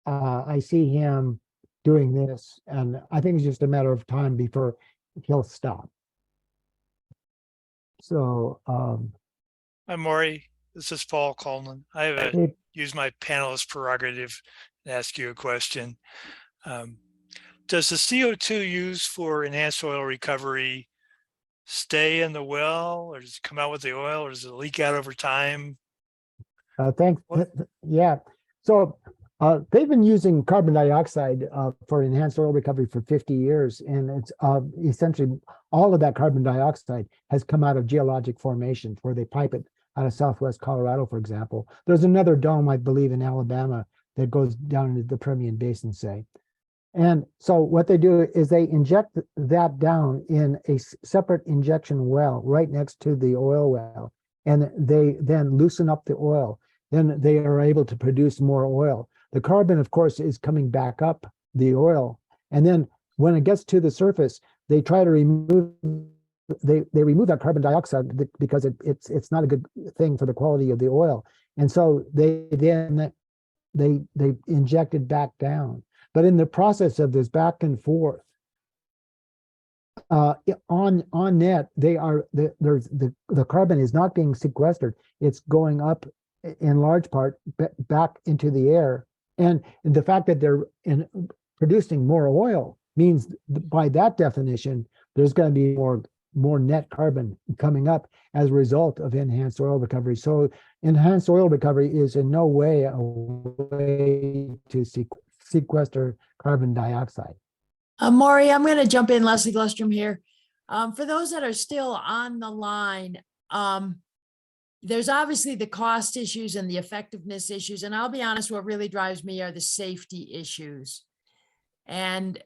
I see him doing this, and I think it's just a matter of time before he'll stop. So Hi, Morey. This is Paul Coleman. I have use my panelist prerogative and ask you a question. Does the CO2 used for enhanced oil recovery stay in the well, or does it come out with the oil, or does it leak out over time? thanks. Yeah. So they've been using carbon dioxide for enhanced oil recovery for 50 years. And it's essentially all of that carbon dioxide has come out of geologic formations where they pipe it out of Southwest Colorado, for example. There's another dome, I believe, in Alabama that goes down into the Permian Basin, say. And so what they do is they inject that down in a separate injection well right next to the oil well. And they then loosen up the oil. Then they are able to produce more oil. The carbon, of course, is coming back up the oil. And then when it gets to the surface, they try to remove they remove that carbon dioxide because it's not a good thing for the quality of the oil. And so they inject it back down. But in the process of this back and forth, on net, the carbon is not being sequestered. It's going up in large part back into the air. And the fact that they're producing more oil means by that definition, there's going to be more net carbon coming up as a result of enhanced oil recovery. So enhanced oil recovery is in no way a way to sequester carbon dioxide. Morey, I'm going to jump in, Leslie Glustrom here. For those that are still on the line, there's obviously the cost issues and the effectiveness issues. And I'll be honest, what really drives me are the safety issues. And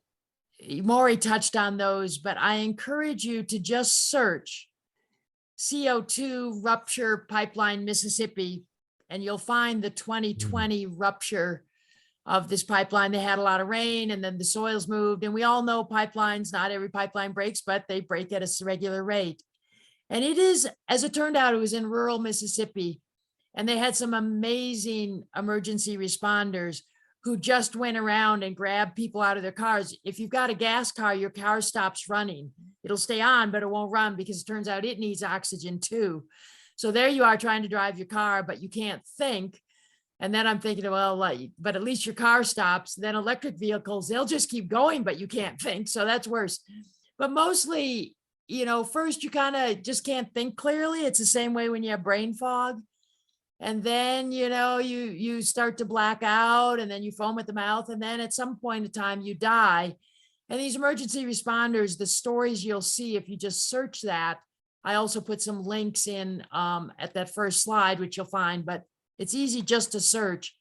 Morey touched on those, but I encourage you to just search CO2 rupture pipeline Mississippi, and you'll find the 2020 rupture of this pipeline. They had a lot of rain and then the soils moved, and we all know pipelines, not every pipeline breaks, but they break at a regular rate. And it is, as it turned out, it was in rural Mississippi, and they had some amazing emergency responders who just went around and grabbed people out of their cars. If you've got a gas car, your car stops running. It'll stay on, but it won't run because it turns out it needs oxygen too. So there you are trying to drive your car, but you can't think. And then I'm thinking, well, but at least your car stops. Then electric vehicles, they'll just keep going, but you can't think. So that's worse. But mostly, first you kind of just can't think clearly. It's the same way when you have brain fog. And then, you start to black out, and then you foam at the mouth. And then at some point in time, you die. And these emergency responders, the stories you'll see if you just search that. I also put some links in at that first slide, which you'll find, but it's easy just to search.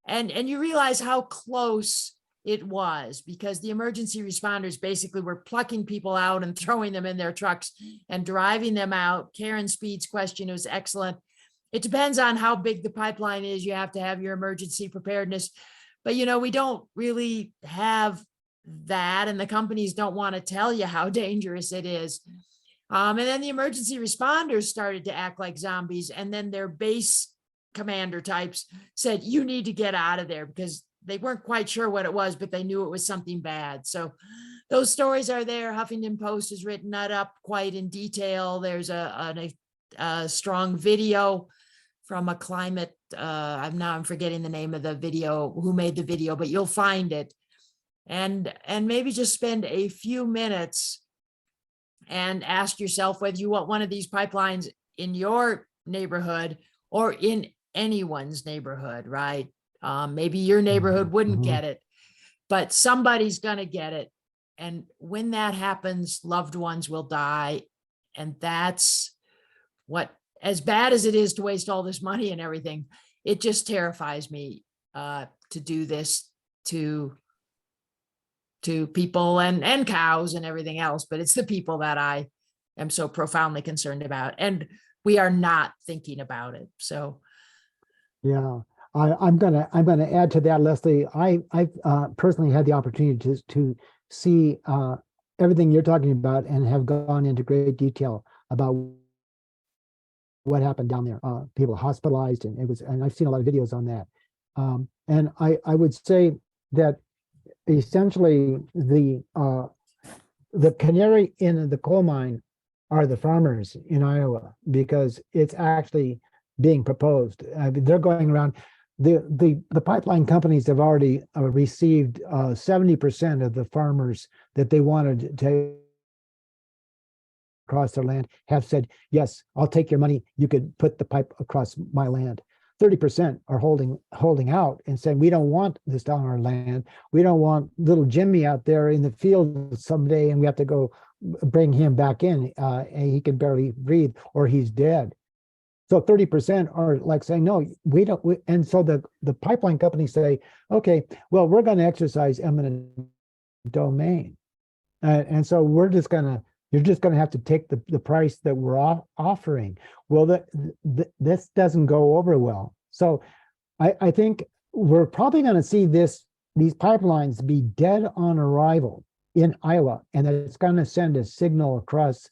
And you realize how close it was, because the emergency responders basically were plucking people out and throwing them in their trucks and driving them out. Karen Speed's question was excellent. It depends on how big the pipeline is. You have to have your emergency preparedness. But, we don't really have that, and the companies don't want to tell you how dangerous it is. And then the emergency responders started to act like zombies, and then their base commander types said, you need to get out of there, because they weren't quite sure what it was, but they knew it was something bad. So those stories are there. Huffington Post has written that up quite in detail. There's a strong video from a climate, I'm forgetting the name of the video, who made the video, but you'll find it. And maybe just spend a few minutes and ask yourself whether you want one of these pipelines in your neighborhood or in anyone's neighborhood, right? Maybe your neighborhood wouldn't get it, but somebody's gonna get it. And when that happens, loved ones will die. And that's what, as bad as it is to waste all this money and everything, it just terrifies me to do this to people and cows and everything else. But it's the people that I am so profoundly concerned about, and we are not thinking about it. So, yeah, I'm gonna add to that, Leslie. I've personally had the opportunity to see everything you're talking about, and have gone into great detail about what happened down there. People hospitalized, and I've seen a lot of videos on that. And I would say that essentially the canary in the coal mine are the farmers in Iowa, because it's actually being proposed. They're going around. The pipeline companies have already received 70% of the farmers that they wanted to across their land have said, yes, I'll take your money. You could put the pipe across my land. 30% are holding out and saying, we don't want this on our land. We don't want little Jimmy out there in the field someday, and we have to go bring him back in, and he can barely breathe, or he's dead. So 30% are like saying, no, we don't. And so the pipeline companies say, okay, well, we're going to exercise eminent domain. And so you're just going to have to take the price that we're offering. Well, this doesn't go over well. So I think we're probably going to see these pipelines be dead on arrival in Iowa, and it's going to send a signal across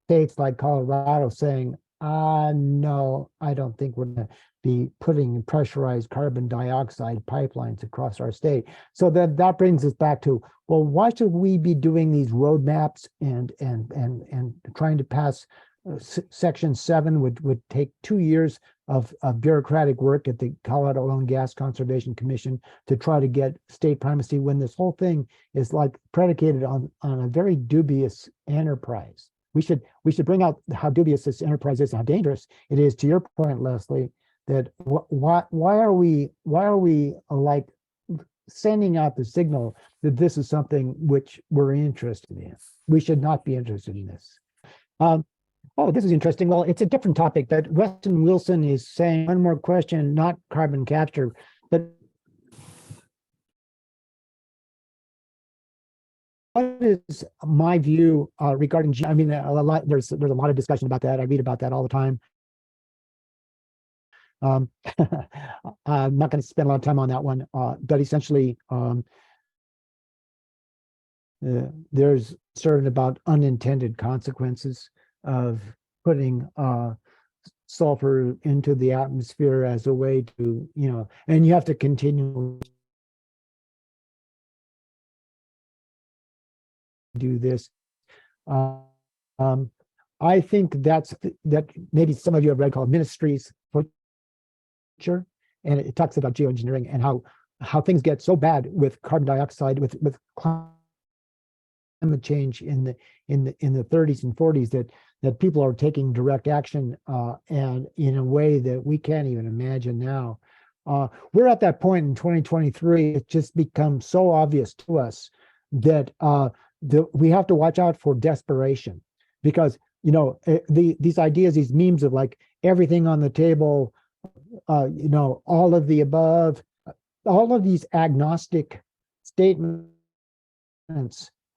states like Colorado saying, no, I don't think we're going to be putting pressurized carbon dioxide pipelines across our state. So that brings us back to, well, why should we be doing these roadmaps and trying to pass Section 7 would take 2 years of bureaucratic work at the Colorado Oil and Gas Conservation Commission to try to get state primacy, when this whole thing is like predicated on a very dubious enterprise. We should bring out how dubious this enterprise is and how dangerous it is. To your point, Leslie, that why are we like sending out the signal that this is something which we're interested in? We should not be interested in this. Oh, this is interesting. Well, it's a different topic, but Weston Wilson is saying one more question, not carbon capture, but what is my view regarding? I mean, there's a lot of discussion about that. I read about that all the time. I'm not going to spend a lot of time on that one, but essentially, there's certain about unintended consequences of putting sulfur into the atmosphere as a way to, and you have to continue do this. I think that maybe some of you have read called Ministries for Future, and it talks about geoengineering and how things get so bad with carbon dioxide, with climate change in the 30s and 40s that people are taking direct action and in a way that we can't even imagine now. We're at that point in 2023. It just becomes so obvious to us that we have to watch out for desperation, because these ideas, these memes of like everything on the table, all of the above, all of these agnostic statements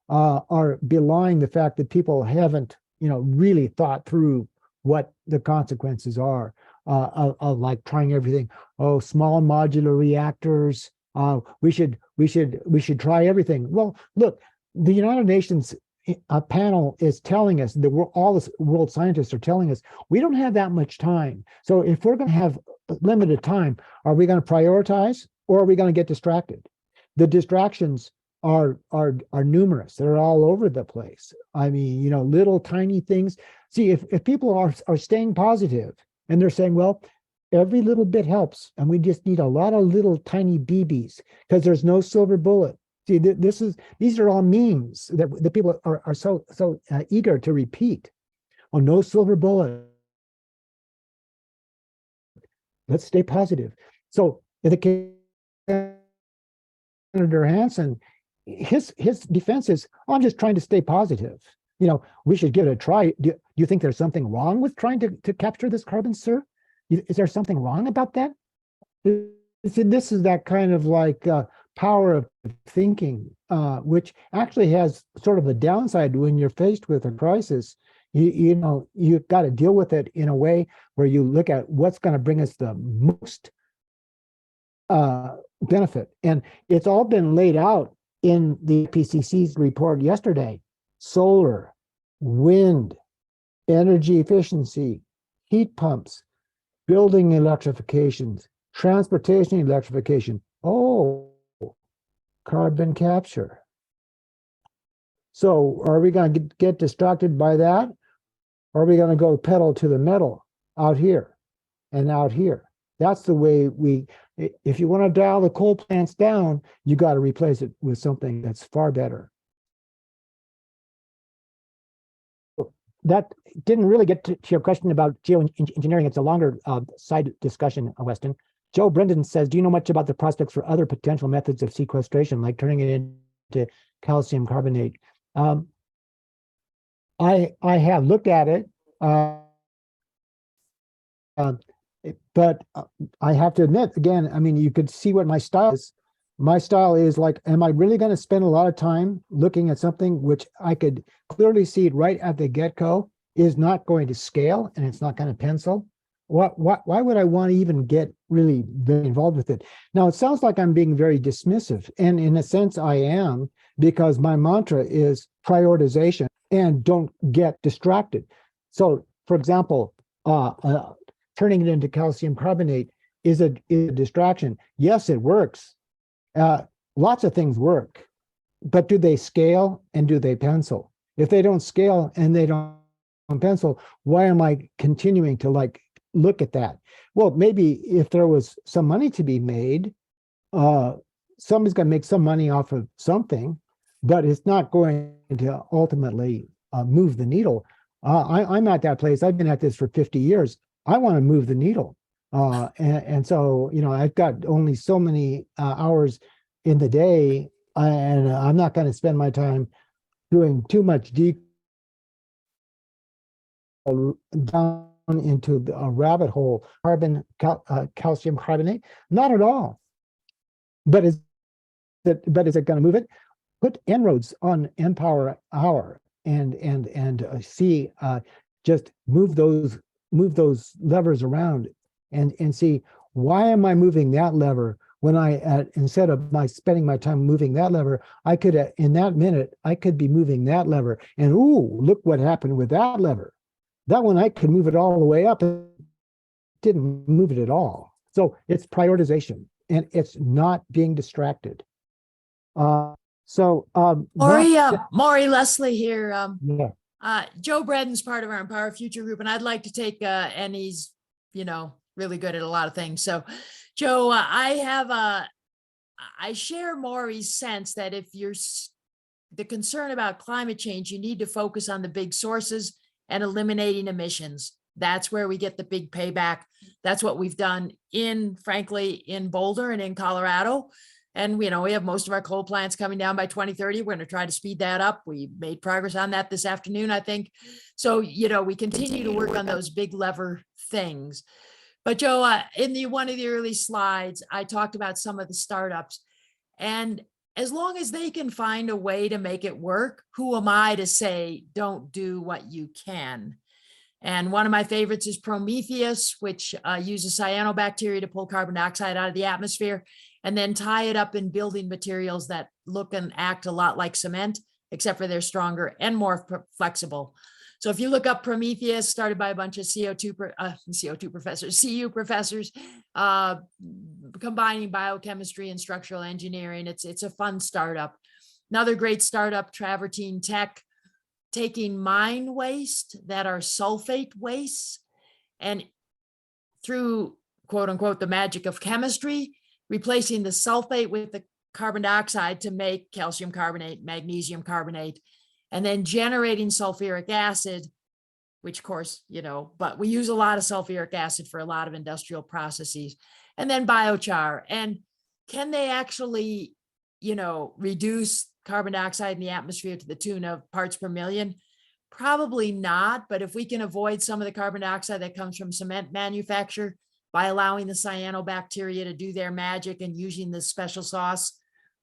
are belying the fact that people haven't really thought through what the consequences are of like trying everything. Oh, small modular reactors. We should try everything. Well, look, the United Nations panel is telling us that all the world scientists are telling us we don't have that much time. So if we're going to have limited time, are we going to prioritize, or are we going to get distracted? The distractions are numerous. They're all over the place. I mean, little tiny things. See, if people are staying positive and they're saying, well, every little bit helps, and we just need a lot of little tiny BBs because there's no silver bullet. See, these are all memes that the people are so eager to repeat. Oh, no silver bullet. Let's stay positive. So in the case of Senator Hansen, his defense is, oh, I'm just trying to stay positive. We should give it a try. Do you think there's something wrong with trying to capture this carbon, sir? Is there something wrong about that? See, this is that kind of like power of thinking, which actually has sort of a downside when you're faced with a crisis. You've got to deal with it in a way where you look at what's going to bring us the most benefit. And it's all been laid out in the IPCC's report yesterday. Solar, wind, energy efficiency, heat pumps, building electrifications, transportation electrification. Oh, carbon capture. So are we going to get distracted by that? Or are we going to go pedal to the metal out here and out here? That's the way if you want to dial the coal plants down, you got to replace it with something that's far better. That didn't really get to your question about geoengineering. It's a longer side discussion, Weston. Joe Brendan says, do you know much about the prospects for other potential methods of sequestration, like turning it into calcium carbonate? I have looked at it. but I have to admit, again, I mean, you could see what my style is. My style is like, am I really going to spend a lot of time looking at something which I could clearly see right at the get-go is not going to scale and it's not going to pencil? Why would I want to even get really very involved with it? Now, it sounds like I'm being very dismissive, and in a sense I am, because my mantra is prioritization and don't get distracted. So, for example, turning it into calcium carbonate is a distraction. Yes, it works. Lots of things work, but do they scale and do they pencil? If they don't scale and they don't pencil, why am I continuing to like look at that? Well, maybe if there was some money to be made, somebody's going to make some money off of something, but it's not going to ultimately move the needle. I'm at that place. I've been at this for 50 years. I want to move the needle. And so, you know, I've got only so many hours in the day, and I'm not going to spend my time doing too much deep down into a rabbit hole. Calcium carbonate, not at all. But is it going to move it? Put En-ROADS on NPower Hour and see, just move those levers around and see, why am I moving that lever when instead of spending my time moving that lever, I could, in that minute, I could be moving that lever, and ooh, look what happened with that lever. That one, I could move it all the way up. It didn't move it at all. So it's prioritization, and it's not being distracted. Morey, Leslie here. Yeah. Joe Bredden's part of our Empower Future group, and I'd like to take, and he's, you know, really good at a lot of things. So, Joe, I share Morey's sense that if you're the concern about climate change, you need to focus on the big sources and eliminating emissions. That's where we get the big payback. That's what we've done frankly, in Boulder and in Colorado. And, you know, we have most of our coal plants coming down by 2030. We're going to try to speed that up. We made progress on that this afternoon, I think. So, you know, we continue to work on those big lever things. But Joe, in one of the early slides, I talked about some of the startups. And as long as they can find a way to make it work, who am I to say, don't do what you can? And one of my favorites is Prometheus, which uses cyanobacteria to pull carbon dioxide out of the atmosphere and then tie it up in building materials that look and act a lot like cement, except for they're stronger and more flexible. So if you look up Prometheus, started by a bunch of CU professors, combining biochemistry and structural engineering, it's a fun startup. Another great startup, Travertine Tech, taking mine waste that are sulfate wastes, and through quote unquote the magic of chemistry, replacing the sulfate with the carbon dioxide to make calcium carbonate, magnesium carbonate, and then generating sulfuric acid, which of course, you know, but we use a lot of sulfuric acid for a lot of industrial processes, and then biochar. And can they actually, you know, reduce carbon dioxide in the atmosphere to the tune of parts per million? Probably not, but if we can avoid some of the carbon dioxide that comes from cement manufacture by allowing the cyanobacteria to do their magic and using the special sauce,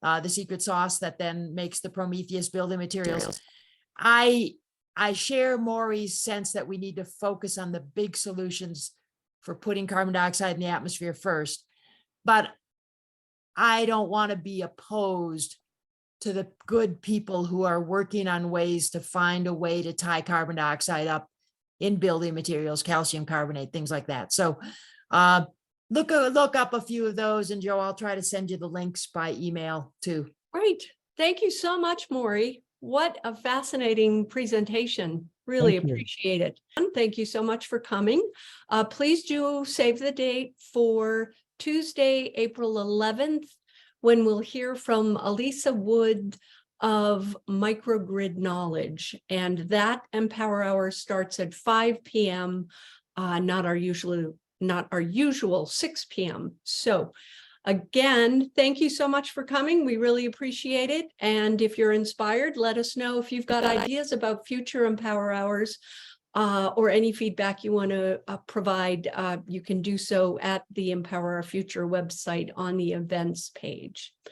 the secret sauce that then makes the Prometheus building materials, I share Morey's sense that we need to focus on the big solutions for putting carbon dioxide in the atmosphere first. But I don't want to be opposed to the good people who are working on ways to find a way to tie carbon dioxide up in building materials, calcium carbonate, things like that. So look up a few of those, and Joe, I'll try to send you the links by email too. Great. Thank you so much, Morey. What a fascinating presentation. Really appreciate it. And thank you so much for coming. Please do save the date for Tuesday, April 11th, when we'll hear from Elisa Wood of Microgrid Knowledge. And that Empower Hour starts at 5 p.m., not our usual 6 p.m. So again, thank you so much for coming. We really appreciate it. And if you're inspired, let us know if you've got ideas about future Empower Hours. or any feedback you want to provide, you can do so at the Empower Our Future website on the events page.